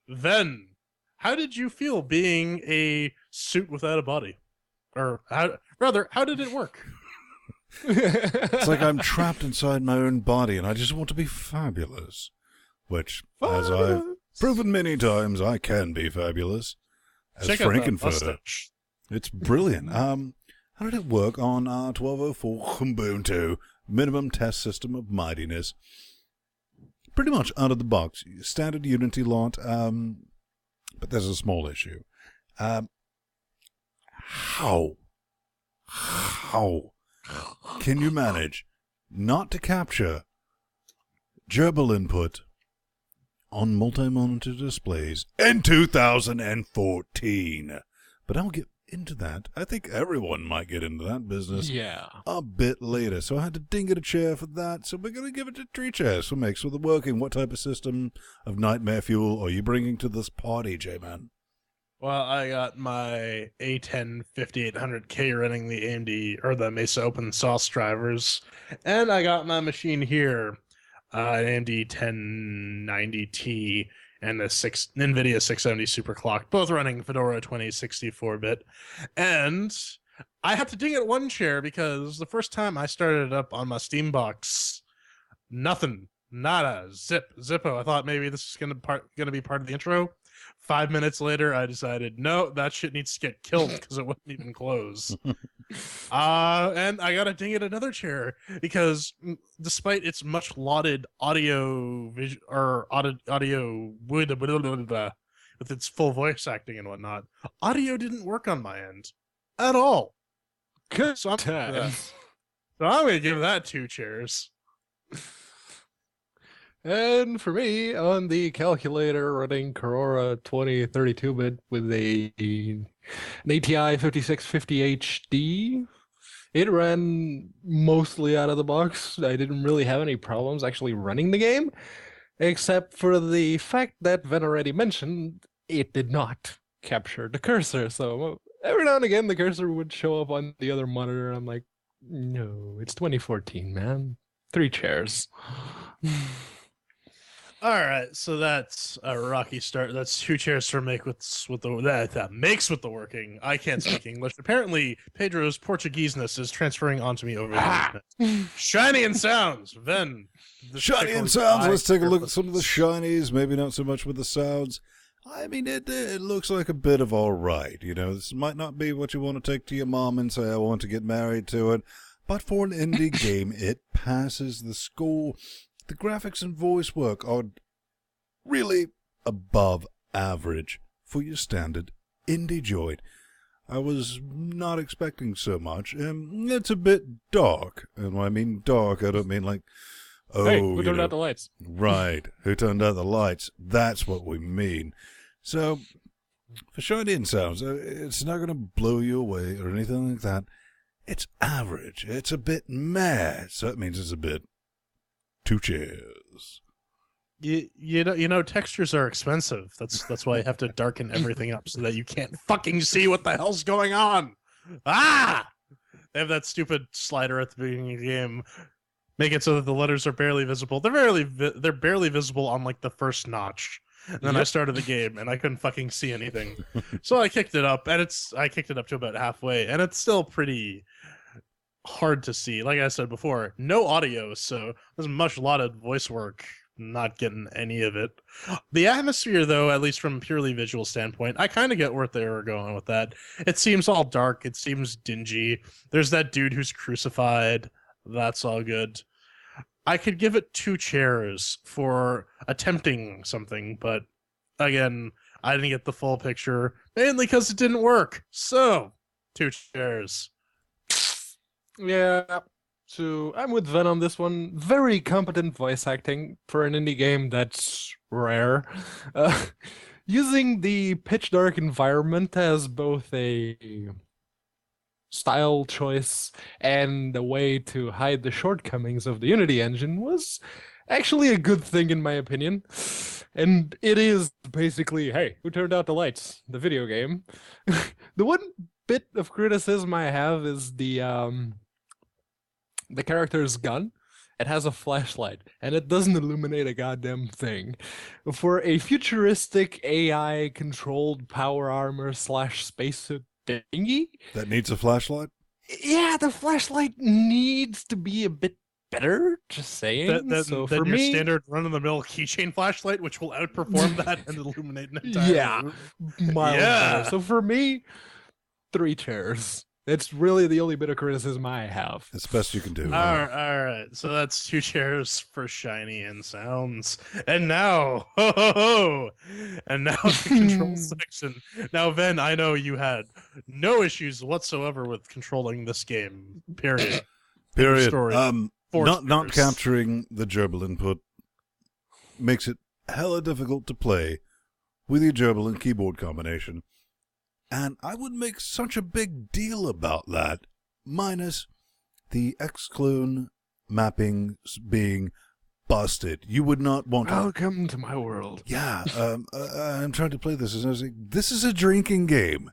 then, how did you feel being a suit without a body? Or, how did it work? It's like I'm trapped inside my own body and I just want to be fabulous. Which, as I've proven many times, I can be fabulous. As Frankenfurter. It's brilliant. How did it work on our 1204 Ubuntu minimum test system of mightiness? Pretty much out of the box. Standard Unity lot, but there's a small issue. How can you manage not to capture gerbil input on multi-monitor displays in 2014? But I'll get into that. I think everyone might get into that business a bit later. So I had to ding it a chair for that. So we're going to give it to 3 chairs for Mixed with the Working. What type of system of nightmare fuel are you bringing to this party, J-Man? Well, I got my A10 5800K running the AMD or the Mesa open source drivers, and I got my machine here, an AMD 1090T and a NVIDIA 670 superclock, both running Fedora 2064-bit. And I have to ding it one chair because the first time I started it up on my Steam box, nothing, nada, zippo. I thought maybe this is gonna be part of the intro. 5 minutes later, I decided, no, that shit needs to get killed because it wouldn't even close. And I gotta ding it another chair because despite its much lauded audio with its full voice acting and whatnot, audio didn't work on my end at all. So I'm gonna give that 2 chairs. And for me, on the calculator running Aurora 2032-bit with an ATI 5650 HD, it ran mostly out of the box. I didn't really have any problems actually running the game, except for the fact that Ven already mentioned it did not capture the cursor. So every now and again, the cursor would show up on the other monitor, and I'm like, no, it's 2014, man. 3 chairs. All right, so that's a rocky start. That's 2 chairs for Mixed with the Working. I can't speak English. Apparently, Pedro's Portugueseness is transferring onto me over the internet. Shiny and Sounds, Ven. Shiny and Sounds. Let's take a look at some of the shinies. Maybe not so much with the sounds. I mean, it looks like a bit of all right. You know, this might not be what you want to take to your mom and say, I want to get married to it. But for an indie game, it passes the score. The graphics and voice work are really above average for your standard indie joint. I was not expecting so much. It's a bit dark. And when I mean dark, I don't mean like, oh, hey, who turned out the lights? Right, who turned out the lights? That's what we mean. So, for shiny and sounds, it's not going to blow you away or anything like that. It's average. It's a bit meh. So that means it's a bit 2 chairs. You know textures are expensive. That's why you have to darken everything up so that you can't fucking see what the hell's going on. They have that stupid slider at the beginning of the game, make it so that the letters are barely visible. They're barely visible on like the first notch. And then I started the game and I couldn't fucking see anything. So I kicked it up, and I kicked it up to about halfway, and it's still pretty hard to see. Like I said before, no audio, so there's much lauded voice work not getting any of it. The atmosphere, though, at least from a purely visual standpoint, I kind of get where they were going with that. It seems all dark. It seems dingy. There's that dude who's crucified. That's all good. I could give it 2 chairs for attempting something, but again, I didn't get the full picture, mainly because it didn't work. So, 2 chairs. Yeah. So I'm with Ven on this one. Very competent voice acting for an indie game that's rare. Using the pitch dark environment as both a style choice and a way to hide the shortcomings of the Unity engine was actually a good thing in my opinion. And it is basically, hey, who turned out the lights? The video game. The one bit of criticism I have is the character's gun. It has a flashlight, and it doesn't illuminate a goddamn thing. For a futuristic AI-controlled power armor / spacesuit thingy, That needs a flashlight? yeah, the flashlight needs to be a bit better. Just saying. So for your me, standard run-of-the-mill keychain flashlight, which will outperform that and illuminate an entire yeah, room. miles Yeah. better. So for me, 3 chairs. It's really the only bit of criticism I have. It's the best you can do. All right. So that's 2 chairs for Shiny and Sounds. And now, and now the control section. Now, Ven, I know you had no issues whatsoever with controlling this game. Period. Period. Story. Not capturing the gerbil input makes it hella difficult to play with your gerbil and keyboard combination. And I wouldn't make such a big deal about that, minus the X-Clone mapping being busted. You would not want to... Welcome to my world. Yeah, I'm trying to play this, and I was like, this is a drinking game.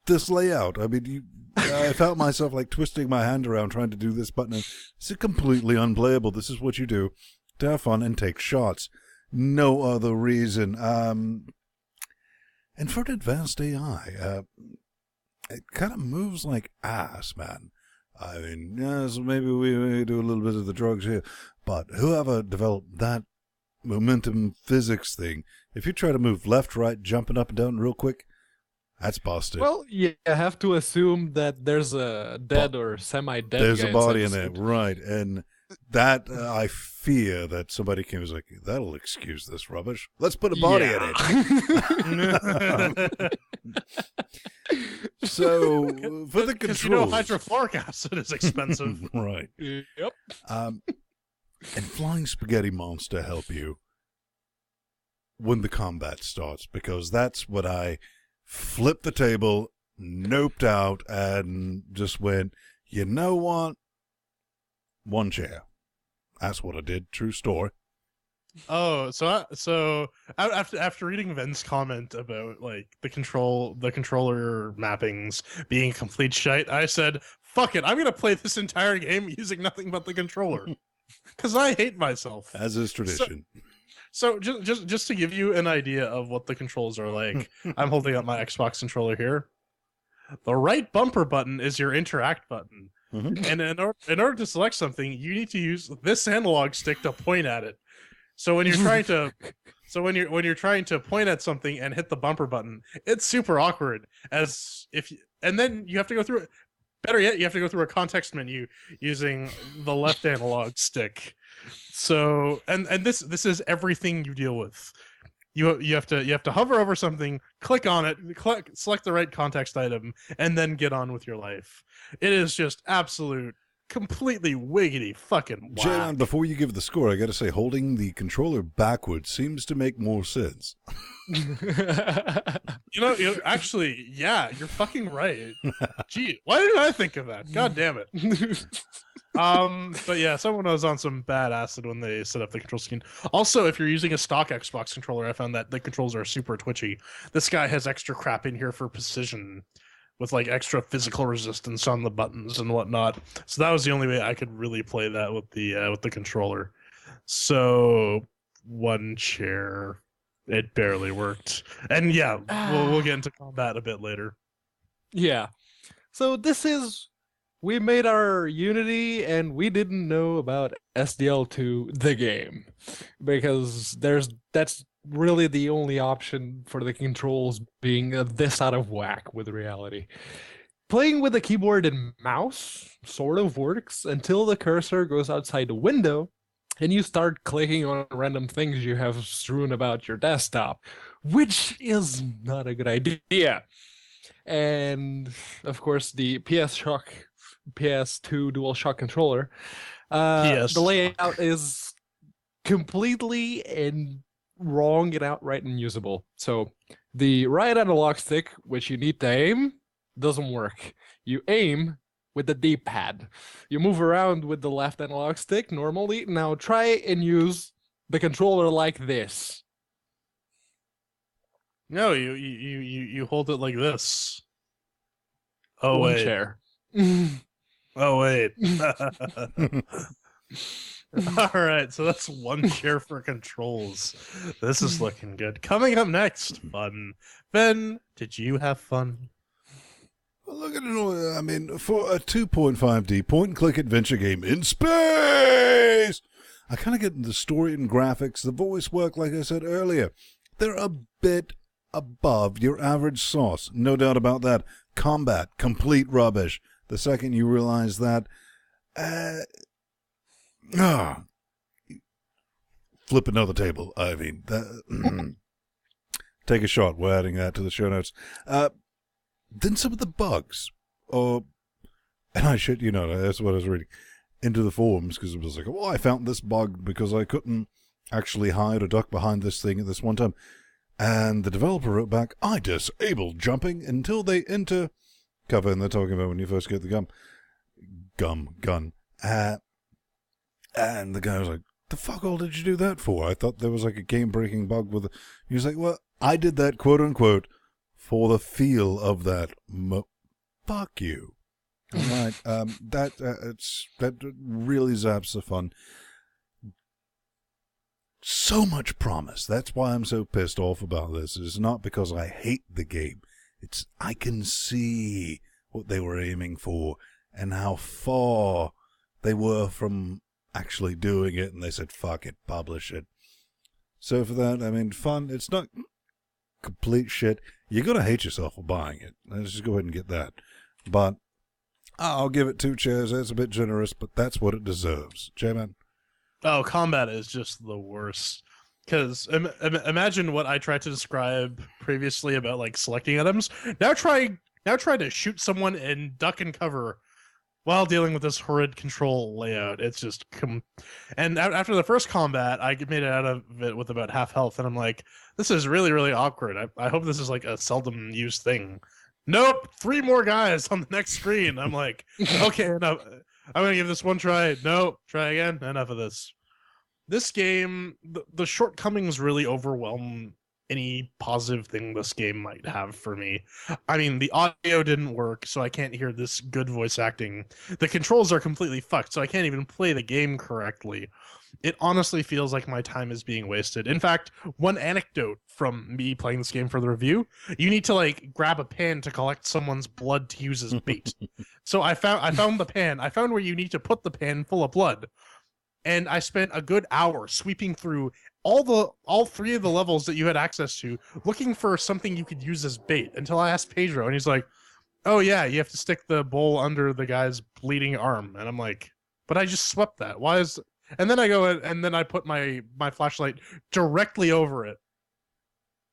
This layout, I mean, I felt myself like twisting my hand around trying to do this button. It's completely unplayable. This is what you do to have fun and take shots. No other reason. And for an advanced AI, it kind of moves like ass, man. I mean, yeah, so maybe we do a little bit of the drugs here, but whoever developed that momentum physics thing, if you try to move left, right, jumping up and down real quick, that's busted. Well, you have to assume that there's a dead or semi-dead There's guy a body in inside there, right? And that I fear that somebody came and was like, that'll excuse this rubbish. Let's put a body in it. So for the controls, you know, hydrofluoric acid is expensive. right? Yep. And Flying Spaghetti Monster help you when the combat starts, because that's what I flipped the table, noped out, and just went, you know what? 1 chair. That's what I did. True story. Oh, so after reading Ven's comment about like the controller mappings being complete shite, I said, "Fuck it, I'm gonna play this entire game using nothing but the controller," because I hate myself. As is tradition. So just to give you an idea of what the controls are like, I'm holding up my Xbox controller here. The right bumper button is your interact button. Mm-hmm. And in order to select something, you need to use this analog stick to point at it. So when you're trying to, when you're trying to point at something and hit the bumper button, it's super awkward. And then you have to go through. Better yet, you have to go through a context menu using the left analog stick. So and this is everything you deal with. You have to hover over something, click on it, select the right context item, and then get on with your life. It is just absolute, completely wiggity fucking whack. Jalen, before you give the score, I got to say, holding the controller backwards seems to make more sense. Actually, yeah, you're fucking right. Gee, why didn't I think of that? God damn it. But yeah, someone was on some bad acid when they set up the control scheme. Also, if you're using a stock Xbox controller, I found that the controls are super twitchy. This guy has extra crap in here for precision, with like extra physical resistance on the buttons and whatnot. So that was the only way I could really play that with the controller. So 1 chair, it barely worked. And yeah, we'll get into combat a bit later. Yeah. So this is we made our Unity and we didn't know about SDL2 the game, because that's really the only option for the controls being this out of whack with reality. Playing with a keyboard and mouse sort of works until the cursor goes outside the window and you start clicking on random things you have strewn about your desktop, which is not a good idea. And of course, the PS2 DualShock controller, the layout is completely and wrong and outright unusable. So the right analog stick, which you need to aim, doesn't work. You aim with the D-pad. You move around with the left analog stick normally. Now try and use the controller like this. No, you hold it like this. Oh One wait. chair. Oh wait. All right, so that's one chair for controls. This is looking good. Coming up next, fun. Ben, did you have fun? Well, look at it all. I mean, for a 2.5D point-and-click adventure game in space, I kind of get the story and graphics, the voice work, like I said earlier. They're a bit above your average sauce, no doubt about that. Combat, complete rubbish. The second you realize that, flip another table. I mean, take a shot. We're adding that to the show notes. Then some of the bugs, and I shit, that's what I was reading into the forums, because it was like, I found this bug because I couldn't actually hide or duck behind this thing at this one time. And the developer wrote back, I disabled jumping until they enter cover, and they're talking about when you first get the gun. And the guy was like, the fuck all did you do that for? I thought there was like a game-breaking bug with it. He was like, well, I did that, quote-unquote, for the feel of that. Fuck you. All right. That really zaps the fun. So much promise. That's why I'm so pissed off about this. It's not because I hate the game. It's I can see what they were aiming for and how far they were from actually doing it, and they said, fuck it, publish it. So for that, I mean, fun. It's not complete shit. You're going to hate yourself for buying it. Let's just go ahead and get that. But I'll give it 2 chairs. That's a bit generous, but that's what it deserves. J-Man? Oh, combat is just the worst. Because imagine what I tried to describe previously about like selecting items. Now try to shoot someone and duck and cover while dealing with this horrid control layout. It's just and after the first combat, I made it out of it with about half health, and I'm like, this is really, really awkward. I hope this is like a seldom used thing. Nope, 3 more guys on the next screen. I'm like, okay, enough. I'm gonna give this one try. Nope, try again. Enough of this. This game, the shortcomings really overwhelm any positive thing this game might have for me. I mean, the audio didn't work, so I can't hear this good voice acting. The controls are completely fucked, so I can't even play the game correctly. It honestly feels like my time is being wasted. In fact, one anecdote from me playing this game for the review, you need to like grab a pan to collect someone's blood to use as bait. So I found the pan. I found where you need to put the pan full of blood. And I spent a good hour sweeping through all 3 of the levels that you had access to, looking for something you could use as bait, until I asked Pedro, and he's like, oh yeah, you have to stick the bowl under the guy's bleeding arm. And I'm like, but I just swept that. Why is... And then I go and then I put my flashlight directly over it.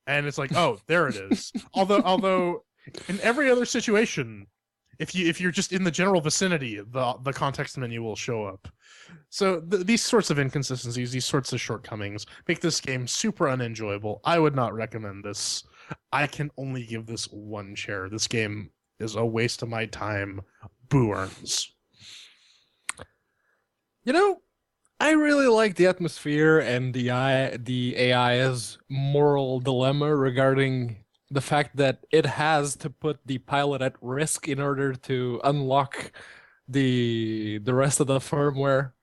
And it's like, oh, there it is. Although in every other situation, if you're just in the general vicinity, the context menu will show up. So these sorts of inconsistencies, these sorts of shortcomings make this game super unenjoyable. I would not recommend this. I can only give this 1 chair. This game is a waste of my time. Boo earns. I really like the atmosphere and the AI's moral dilemma regarding the fact that it has to put the pilot at risk in order to unlock the rest of the firmware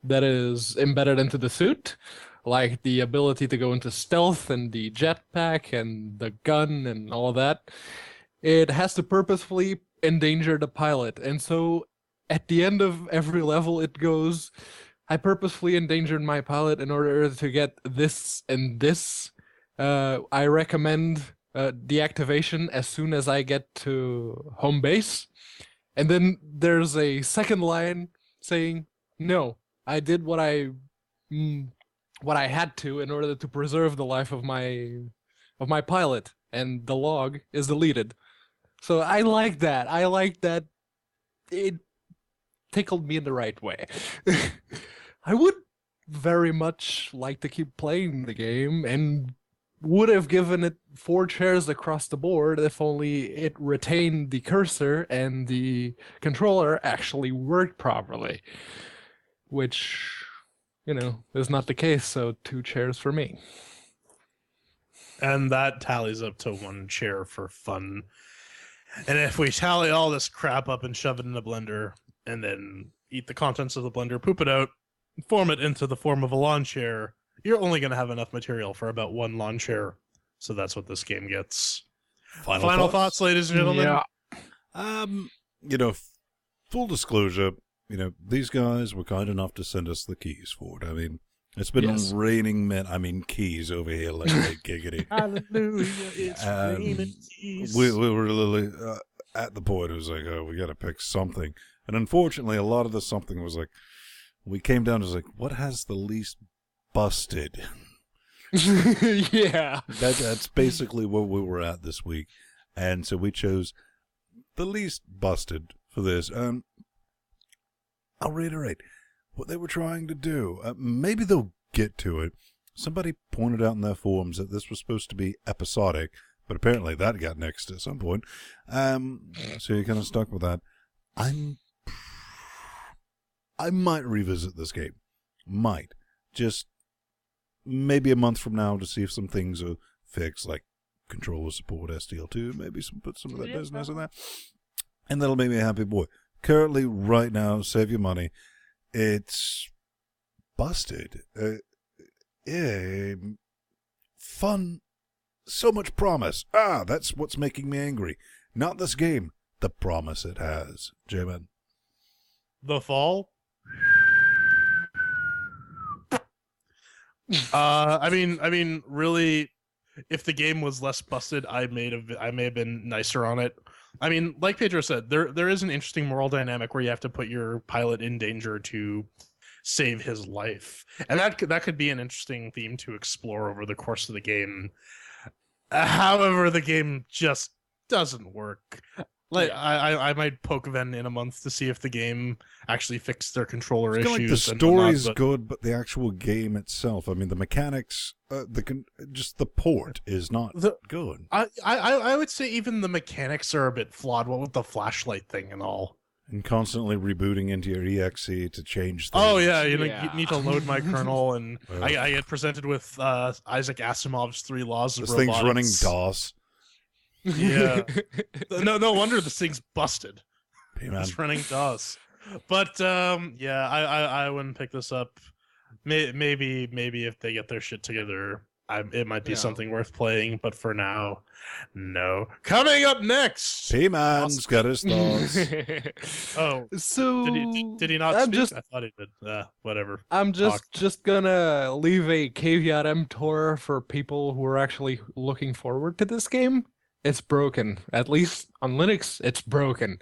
that is embedded into the suit, like the ability to go into stealth and the jetpack and the gun and all that. It has to purposefully endanger the pilot, and so at the end of every level, it goes, I purposefully endangered my pilot in order to get this and this. I recommend deactivation as soon as I get to home base. And then there's a second line saying, no, I did what I had to in order to preserve the life of my pilot, and the log is deleted. So I like that. I like that it tickled me in the right way. I would very much like to keep playing the game, and would have given it 4 chairs across the board if only it retained the cursor and the controller actually worked properly. Which, is not the case, so 2 chairs for me. And that tallies up to 1 chair for fun. And if we tally all this crap up and shove it in the blender, and then eat the contents of the blender, poop it out, form it into the form of a lawn chair, you're only going to have enough material for about 1 lawn chair. So that's what this game gets. Final thoughts, ladies and gentlemen? Yeah. Full disclosure, these guys were kind enough to send us the keys for it. I mean, it's been raining keys over here like giggity. Hallelujah, it's raining keys. We were literally at the point, it was like, oh, we got to pick something. And unfortunately, a lot of the something was like, we came down to like, what has the least busted? Yeah. That's basically where we were at this week. And so we chose the least busted for this. I'll reiterate what they were trying to do. Maybe they'll get to it. Somebody pointed out in their forums that this was supposed to be episodic, but apparently that got nixed at some point. So you're kind of stuck with that. I might revisit this game. Might. Just maybe a month from now to see if some things are fixed, like controller support, STL2, maybe put some of that business in there. And that'll make me a happy boy. Currently, right now, save your money. It's busted. Fun. So much promise. That's what's making me angry. Not this game. The promise it has. J-Man. The fall? I mean, really, if the game was less busted, I may have been nicer on it. I mean, like Pedro said, there is an interesting moral dynamic where you have to put your pilot in danger to save his life, and that could be an interesting theme to explore over the course of the game. However, the game just doesn't work. Like I might poke Ven in a month to see if the game actually fixed their controller issues. Like the story's good, but the actual game itself, I mean, the mechanics, just the port is not good. I would say even the mechanics are a bit flawed. What with the flashlight thing and all, and constantly rebooting into your exe to change things. Oh yeah, you need to load my kernel, and I get presented with Isaac Asimov's 3 Laws of Robotics. This thing's running DOS. Yeah. No wonder this thing's busted. Hey, man. It's running DOS. But I wouldn't pick this up. Maybe if they get their shit together, it might be something worth playing. But for now, no. Coming up next, P-Man's got his thoughts. Oh, so did he not speak? I thought he did. Whatever. I'm just gonna leave a caveat emptor for people who are actually looking forward to this game. It's broken. At least on Linux, it's broken.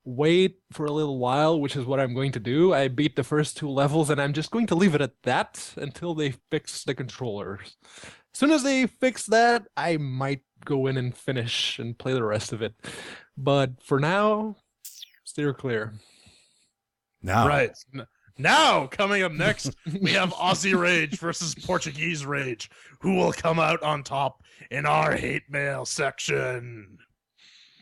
Wait for a little while, which is what I'm going to do. I beat the first 2 levels, and I'm just going to leave it at that until they fix the controllers. As soon as they fix that, I might go in and finish and play the rest of it. But for now, steer clear. Now, coming up next, we have Aussie Rage versus Portuguese Rage. Who will come out on top in our hate mail section?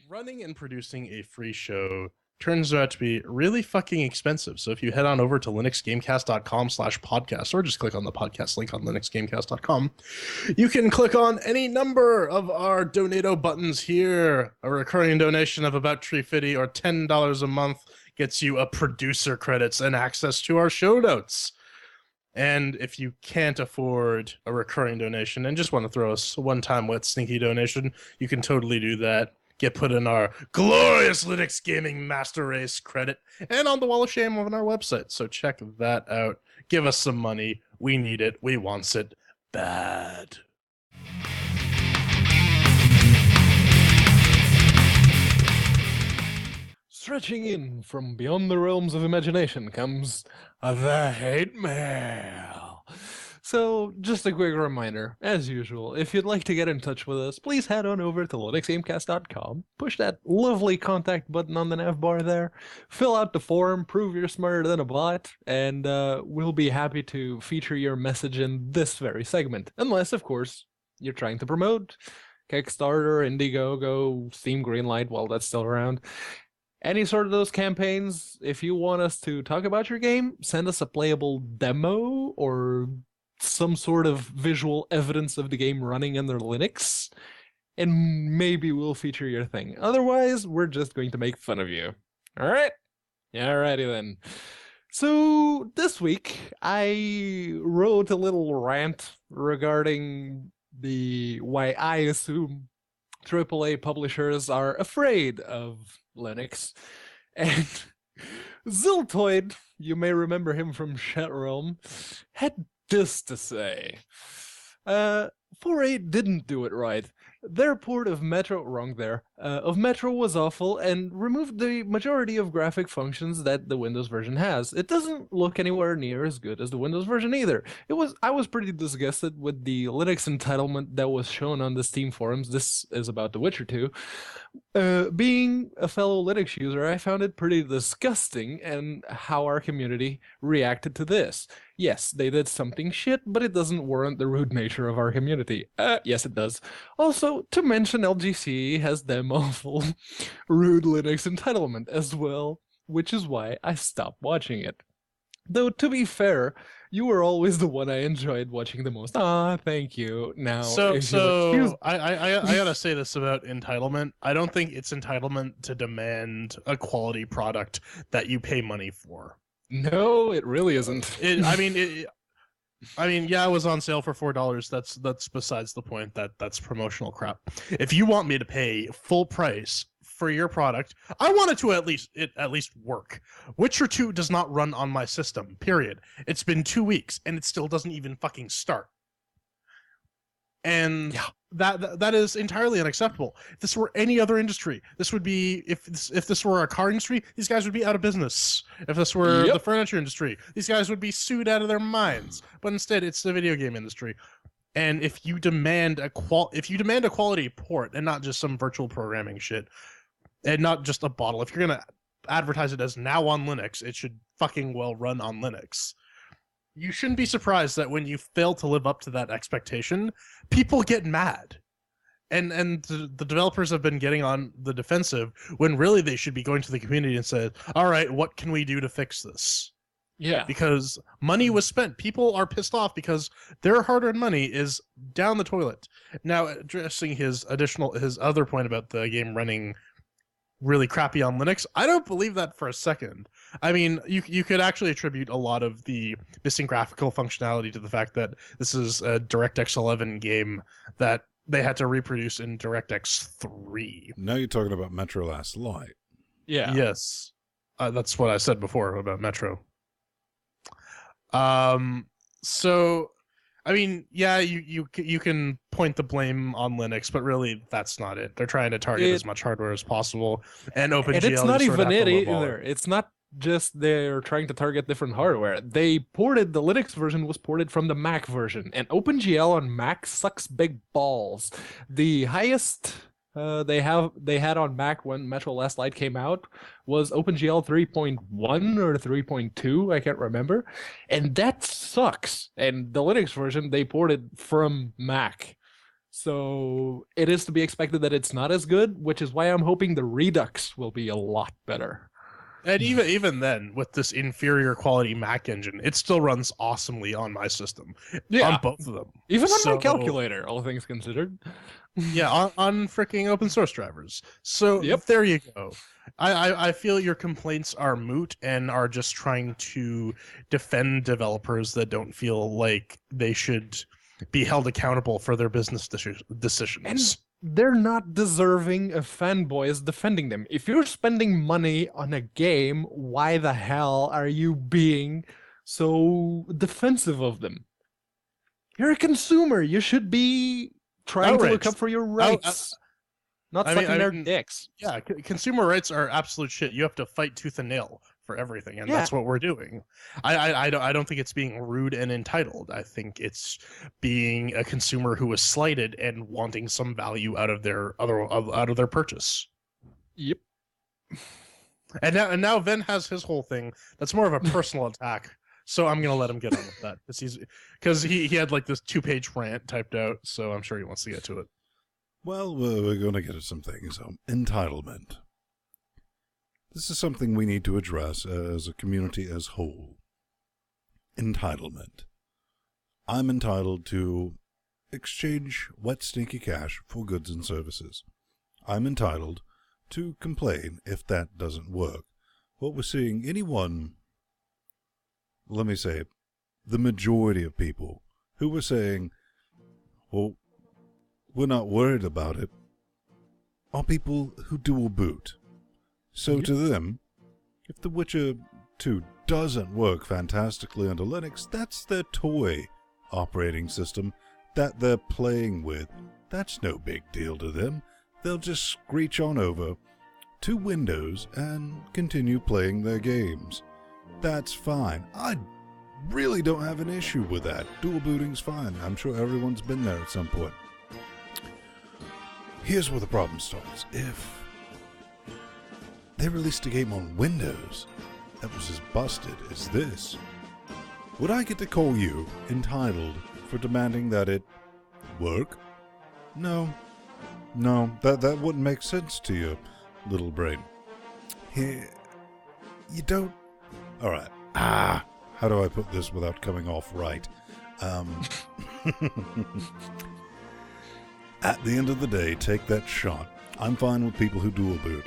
Running and producing a free show turns out to be really fucking expensive. So if you head on over to linuxgamecast.com/podcast, or just click on the podcast link on linuxgamecast.com, you can click on any number of our donato buttons here. A recurring donation of about $3.50 or $10 a month gets you a producer credits and access to our show notes. And if you can't afford a recurring donation and just want to throw us a one-time wet stinky donation, you can totally do that. get put in our glorious Linux Gaming Master Race credit and on the Wall of Shame on our website. So check that out. Give us some money. We need it. We wants it bad. Stretching in from beyond the realms of imagination comes the hate mail. So, just a quick reminder, as usual, if you'd like to get in touch with us, please head on over to LinuxGameCast.com, push that lovely contact button on the nav bar there, fill out the form, prove you're smarter than a bot, and we'll be happy to feature your message in this very segment. Unless, of course, you're trying to promote Kickstarter, Indiegogo, Steam Greenlight, while that's still around. Any sort of those campaigns, if you want us to talk about your game, send us a playable demo or some sort of visual evidence of the game running under Linux, and maybe we'll feature your thing. Otherwise, we're just going to make fun of you. Alright? Alrighty then. So, this week, I wrote a little rant regarding why I assume AAA publishers are afraid of Linux. And Ziltoid, you may remember him from Chatroom, had this to say. 4.8 didn't do it right. Their port of Metro, wrong there, of Metro was awful and removed the majority of graphic functions that the Windows version has. It doesn't look anywhere near as good as the Windows version either. I was pretty disgusted with the Linux entitlement that was shown on the Steam forums. This is about The Witcher 2. Being a fellow Linux user, I found it pretty disgusting and how our community reacted to this. Yes, they did something shit, but it doesn't warrant the rude nature of our community. Yes, it does. Also, to mention LGC has them awful rude Linux entitlement as well, which is why I stopped watching it. Though, to be fair, you were always the one I enjoyed watching the most. Thank you. Now, I gotta say this about entitlement. I don't think it's entitlement to demand a quality product that you pay money for. No, it really isn't. I mean, yeah, it was on sale for $4. That's besides the point. That's promotional crap. If you want me to pay full price for your product, I want it to at least work. Witcher 2 does not run on my system. Period. It's been 2 weeks and it still doesn't even fucking start. And yeah, that is entirely unacceptable. If this were any other industry, this would be if this were a car industry, these guys would be out of business. If this were the furniture industry, these guys would be sued out of their minds. But instead, it's the video game industry. And if you demand a quality port and not just some virtual programming shit, and not just a bottle, if you're gonna advertise it as now on Linux, it should fucking well run on Linux. You shouldn't be surprised that when you fail to live up to that expectation, people get mad. And the developers have been getting on the defensive when really they should be going to the community and say, all right, what can we do to fix this? Yeah. Because money was spent. People are pissed off because their hard-earned money is down the toilet. Now, addressing his other point about the game running really crappy on Linux, I don't believe that for a second. I mean, you could actually attribute a lot of the missing graphical functionality to the fact that this is a DirectX 11 game that they had to reproduce in DirectX 3. Now you're talking about Metro Last Light. Yeah. Yes. That's what I said before about Metro. So, I mean, yeah, you can point the blame on Linux, but really that's not it. They're trying to target as much hardware as possible, and OpenGL. And it's not even it either. It's not just they're trying to target different hardware. The Linux version was ported from the Mac version, and OpenGL on Mac sucks big balls. The highest they had on Mac when Metro Last Light came out was OpenGL 3.1 or 3.2, I can't remember, and that sucks. And the Linux version they ported from Mac, so it is to be expected that it's not as good, which is why I'm hoping the Redux will be a lot better. And even then, with this inferior quality Mac engine, it still runs awesomely on my system. Yeah, on both of them. Even on my calculator, all things considered. Yeah, on freaking open source drivers. So there you go. I feel your complaints are moot and are just trying to defend developers that don't feel like they should be held accountable for their business decisions. they're not deserving of fanboys defending them. If you're spending money on a game, why the hell are you being so defensive of them? You're a consumer. You should be trying to look Outraged. up for your rights, not I mean- sucking I their mean, dicks. Yeah, consumer rights are absolute shit. You have to fight tooth and nail for everything, and that's what we're doing. I don't think it's being rude and entitled. I think it's being a consumer who was slighted and wanting some value out of their purchase. Yep. And now Ven has his whole thing. That's more of a personal attack. So I'm gonna let him get on with that because he had like this 2-page rant typed out. So I'm sure he wants to get to it. Well, we're going to get to some things. Entitlement. This is something we need to address as a community as whole. Entitlement. I'm entitled to exchange wet, stinky cash for goods and services. I'm entitled to complain if that doesn't work. What we're seeing, let me say it, the majority of people who were saying, well, we're not worried about it, are people who dual boot. So to them, if The Witcher 2 doesn't work fantastically under Linux, that's their toy operating system that they're playing with. That's no big deal to them. They'll just screech on over to Windows and continue playing their games. That's fine. I really don't have an issue with that. Dual booting's fine. I'm sure everyone's been there at some point. Here's where the problem starts. If they released a game on Windows that was as busted as this, would I get to call you entitled for demanding that it work? No, that wouldn't make sense to your little brain. You don't... Alright, how do I put this without coming off right? At the end of the day, take that shot. I'm fine with people who dual boot.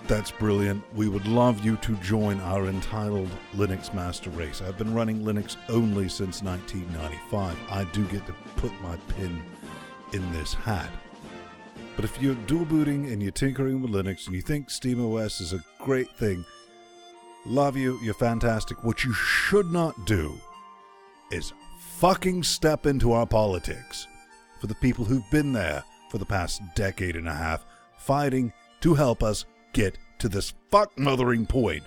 That's brilliant. We would love you to join our entitled Linux master race. I've been running Linux only since 1995. I do get to put my pin in this hat. But if you're dual booting and you're tinkering with Linux and you think SteamOS is a great thing, love you, you're fantastic. What you should not do is fucking step into our politics. For the people who've been there for the past decade and a half, fighting to help us get to this fuck-mothering point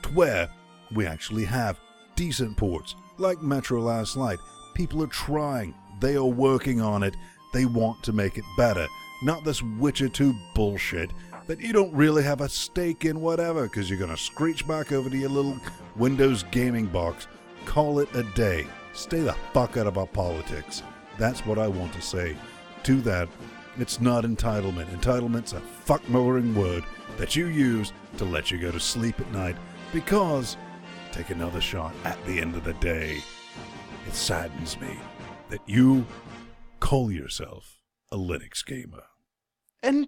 to where we actually have decent ports, like Metro Last Light. People are trying. They are working on it. They want to make it better. Not this Witcher 2 bullshit that you don't really have a stake in whatever, because you're going to screech back over to your little Windows gaming box. Call it a day. Stay the fuck out of our politics. That's what I want to say to that. It's not entitlement. Entitlement's a fuck-mowering word that you use to let you go to sleep at night because, take another shot, at the end of the day, it saddens me that you call yourself a Linux gamer. And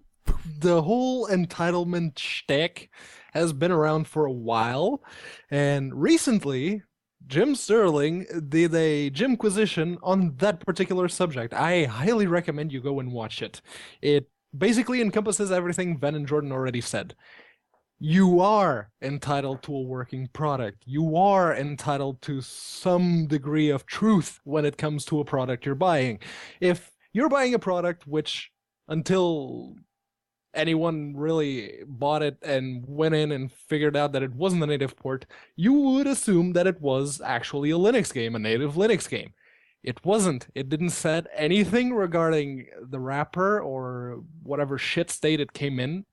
the whole entitlement shtick has been around for a while, and recently Jim Sterling did a Jimquisition on that particular subject. I highly recommend you go and watch it. It basically encompasses everything Ven and Jordan already said. You are entitled to a working product. You are entitled to some degree of truth when it comes to a product you're buying. If you're buying a product which, until anyone really bought it and went in and figured out that it wasn't a native port, you would assume that it was actually a Linux game, a native Linux game. It wasn't. It didn't say anything regarding the wrapper or whatever shit state it came in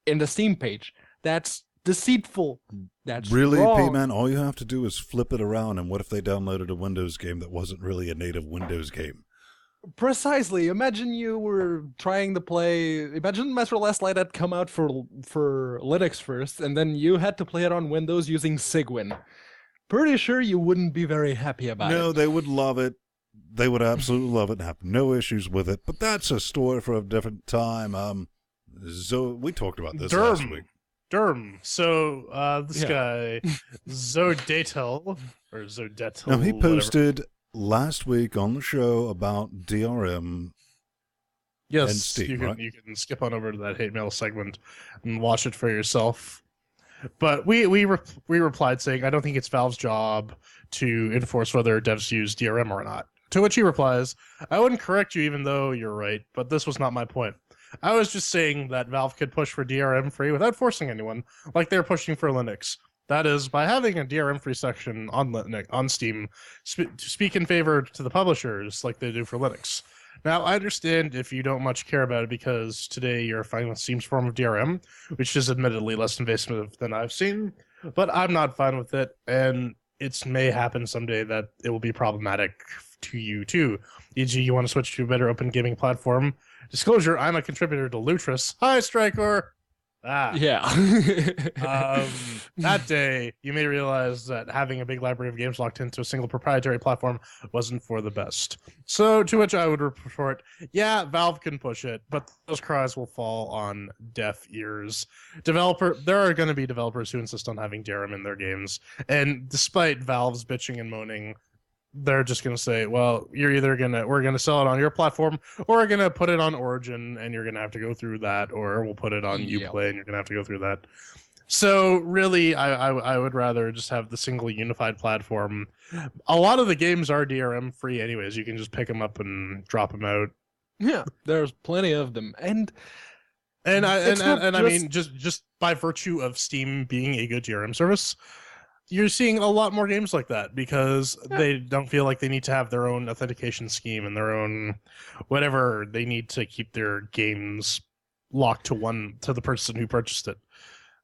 the Steam page. That's deceitful. That's really, wrong. P-Man, all you have to do is flip it around, and what if they downloaded a Windows game that wasn't really a native Windows game? Precisely. Imagine you were trying to play... Imagine Metro Last Light had come out for Linux first, and then you had to play it on Windows using Cygwin. Pretty sure you wouldn't be very happy about it. No, they would love it. They would absolutely love it and have no issues with it. But that's a story for a different time. We talked about this last week. So, this guy, Zodetel, or Zodetel. Now, he posted last week on the show about DRM Yes, And Steam, you can right? you can skip on over to that hate mail segment and watch it for yourself. But we replied saying, I don't think it's Valve's job to enforce whether devs use DRM or not. To which he replies, I wouldn't correct you even though you're right, but this was not my point. I was just saying that Valve could push for DRM free without forcing anyone, like they're pushing for Linux. That is, by having a DRM free section on Linux, on Steam, to speak in favor to the publishers like they do for Linux. Now, I understand if you don't much care about it because today you're fine with Steam's form of DRM, which is admittedly less invasive than I've seen, but I'm not fine with it, and it may happen someday that it will be problematic to you too. E.g., you want to switch to a better open gaming platform. Disclosure, I'm a contributor to Lutris. Hi, Striker! Yeah. That day, you may realize that having a big library of games locked into a single proprietary platform wasn't for the best. So, to which I would report, yeah, Valve can push it, but those cries will fall on deaf ears. There are going to be developers who insist on having DRM in their games, and despite Valve's bitching and moaning, they're just going to say, well, we're going to sell it on your platform, or we're going to put it on Origin and you're going to have to go through that, or we'll put it on Uplay and you're going to have to go through that. So really, I would rather just have the single unified platform. A lot of the games are DRM free anyways. You can just pick them up and drop them out. Yeah, there's plenty of them. I mean, just by virtue of Steam being a good DRM service, you're seeing a lot more games like that because they don't feel like they need to have their own authentication scheme and their own whatever. They need to keep their games locked to the person who purchased it.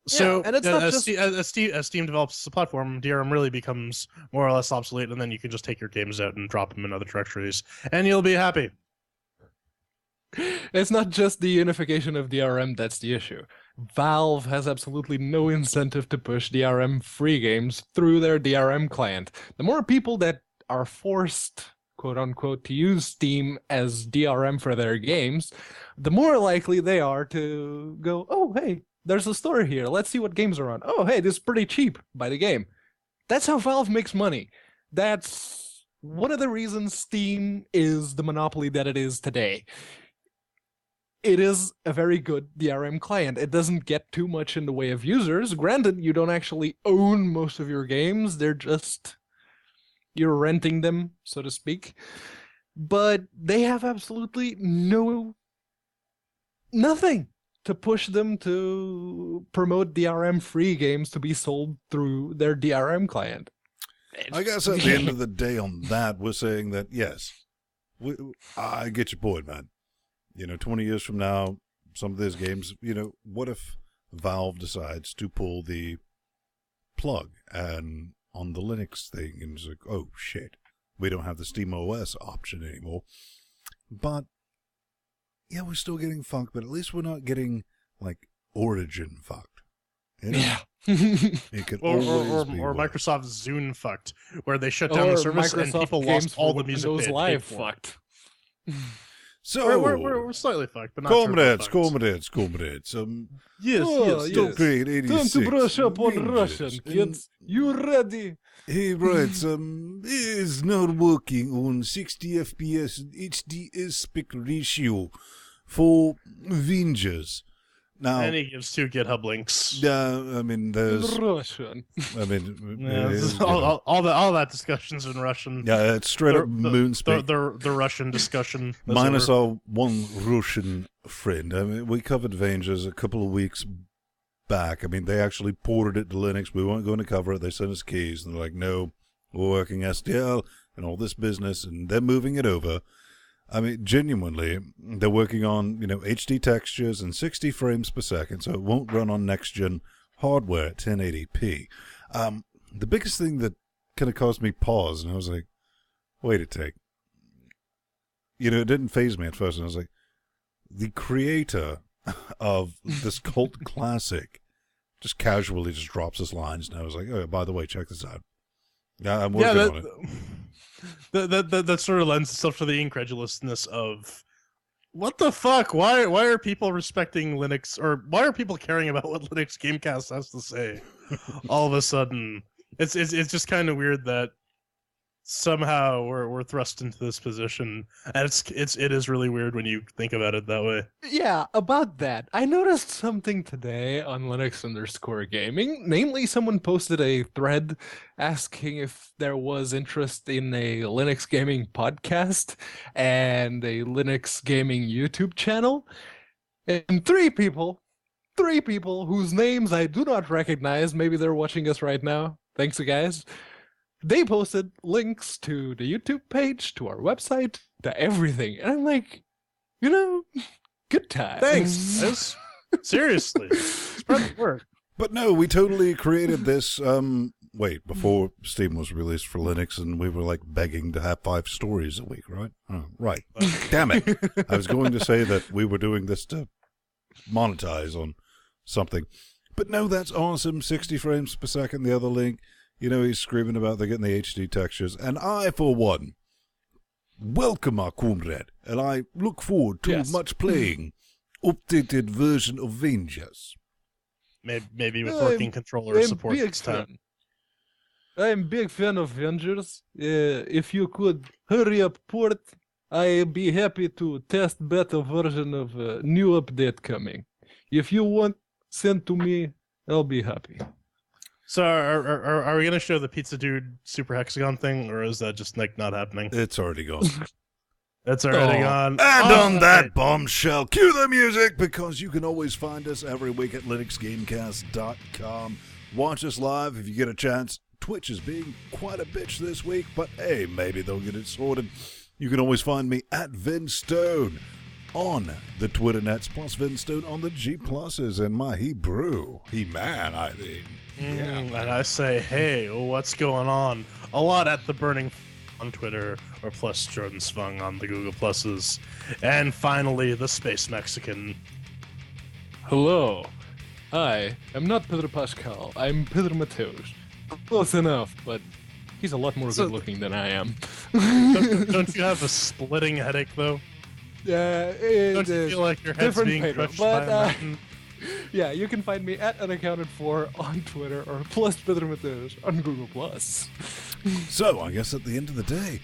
So, and it's not just as Steam develops the platform, DRM really becomes more or less obsolete, and then you can just take your games out and drop them in other directories, and you'll be happy. It's not just the unification of DRM that's the issue. Valve has absolutely no incentive to push DRM-free games through their DRM client. The more people that are forced, quote-unquote, to use Steam as DRM for their games, the more likely they are to go, oh, hey, there's a store here. Let's see what games are on. Oh, hey, this is pretty cheap. Buy the game. That's how Valve makes money. That's one of the reasons Steam is the monopoly that it is today. It is a very good DRM client. It doesn't get too much in the way of users. Granted, you don't actually own most of your games. They're just... you're renting them, so to speak. But they have absolutely nothing to push them to promote DRM-free games to be sold through their DRM client. I guess at the end of the day on that, we're saying that, yes, I get your point, man. 20 years from now, some of these games, what if Valve decides to pull the plug and on the Linux thing and it's like, oh shit, we don't have the SteamOS option anymore. But yeah, we're still getting fucked, but at least we're not getting like Origin fucked. Yeah. It could or worse. Microsoft's Zune fucked, where they shut down the service Microsoft and people games lost all for the music Windows they had Live paid for. fucked. So We're slightly fucked, but not terribly comrades. Yes. Don't grade 86. Time to brush up on Ninjas. Russian, kids. You ready? He writes, is not working on 60 FPS and HD aspect ratio for Avengers. Now, And he gives 2 GitHub links. I mean, there's, Russian. I mean, Yeah, this is all that discussion's in Russian. yeah, it's straight up moon speak. The Russian discussion. is Minus over. our one Russian friend. I mean, we covered Avengers a couple of weeks back. I mean, they actually ported it to Linux. We weren't going to cover it. They sent us keys, and they're like, no, we're working STL and all this business, and they're moving it over. I mean, genuinely, they're working on, HD textures and 60 frames per second, so it won't run on next-gen hardware at 1080p. The biggest thing that kind of caused me pause, and I was like, wait a tick. It didn't faze me at first, and I was like, the creator of this cult classic just casually just drops his lines, and I was like, oh, by the way, check this out. Yeah, I'm working on it. That sort of lends itself to the incredulousness of what the fuck? Why are people respecting Linux, or why are people caring about what LinuxGameCast has to say? All of a sudden, it's just kind of weird that somehow we're thrust into this position, and it is really weird when you think about it that way. Yeah, about that. I noticed something today on Linux_gaming. Namely, someone posted a thread asking if there was interest in a Linux gaming podcast and a Linux gaming YouTube channel. And three people whose names I do not recognize, maybe they're watching us right now. Thanks, guys. They posted links to the YouTube page, to our website, to everything. And I'm like, good times. Thanks, guys. Seriously, spread the word. But no, we totally created this. Before Steam was released for Linux, and we were like begging to have 5 stories a week, right? Oh, right. Damn it! I was going to say that we were doing this to monetize on something, but no, that's awesome. 60 frames per second. The other link. He's screaming about they're getting the HD textures. And I, for one, welcome our comrade. And I look forward to much playing updated version of Avengers. Maybe with working controller support this time. I'm a big fan of Avengers. If you could hurry up port, I'd be happy to test beta version of a new update coming. If you want, send to me. I'll be happy. So are we going to show the Pizza Dude Super Hexagon thing, or is that just like not happening? It's already gone. It's already gone. And on that bombshell, cue the music, because you can always find us every week at LinuxGameCast.com. Watch us live if you get a chance. Twitch is being quite a bitch this week, but hey, maybe they'll get it sorted. You can always find me at Vinstone on the Twitter nets, plus Vinstone on the G pluses, and my He-Man, I mean. And I say, hey, what's going on? A lot at the Burning on Twitter, or plus Jordan Svung on the Google Pluses. And finally, the Space Mexican. Hello. I am not Pedro Pascal. I'm Pedro Mateos. Close enough, but he's a lot more good looking than I am. Don't you have a splitting headache, though? Yeah. Don't you feel like your head's being crushed by a mountain? Yeah, you can find me at Unaccounted For on Twitter, or plus Pedro Mateos on Google Plus. So, I guess at the end of the day,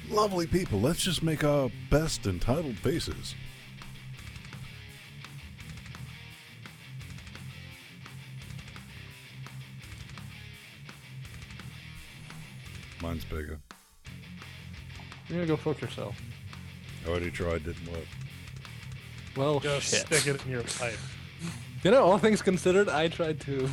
lovely people, let's just make our best entitled faces. Mine's bigger. You're gonna go fuck yourself. I already tried, didn't work. Well, Just shit. stick it in your pipe. All things considered, I tried to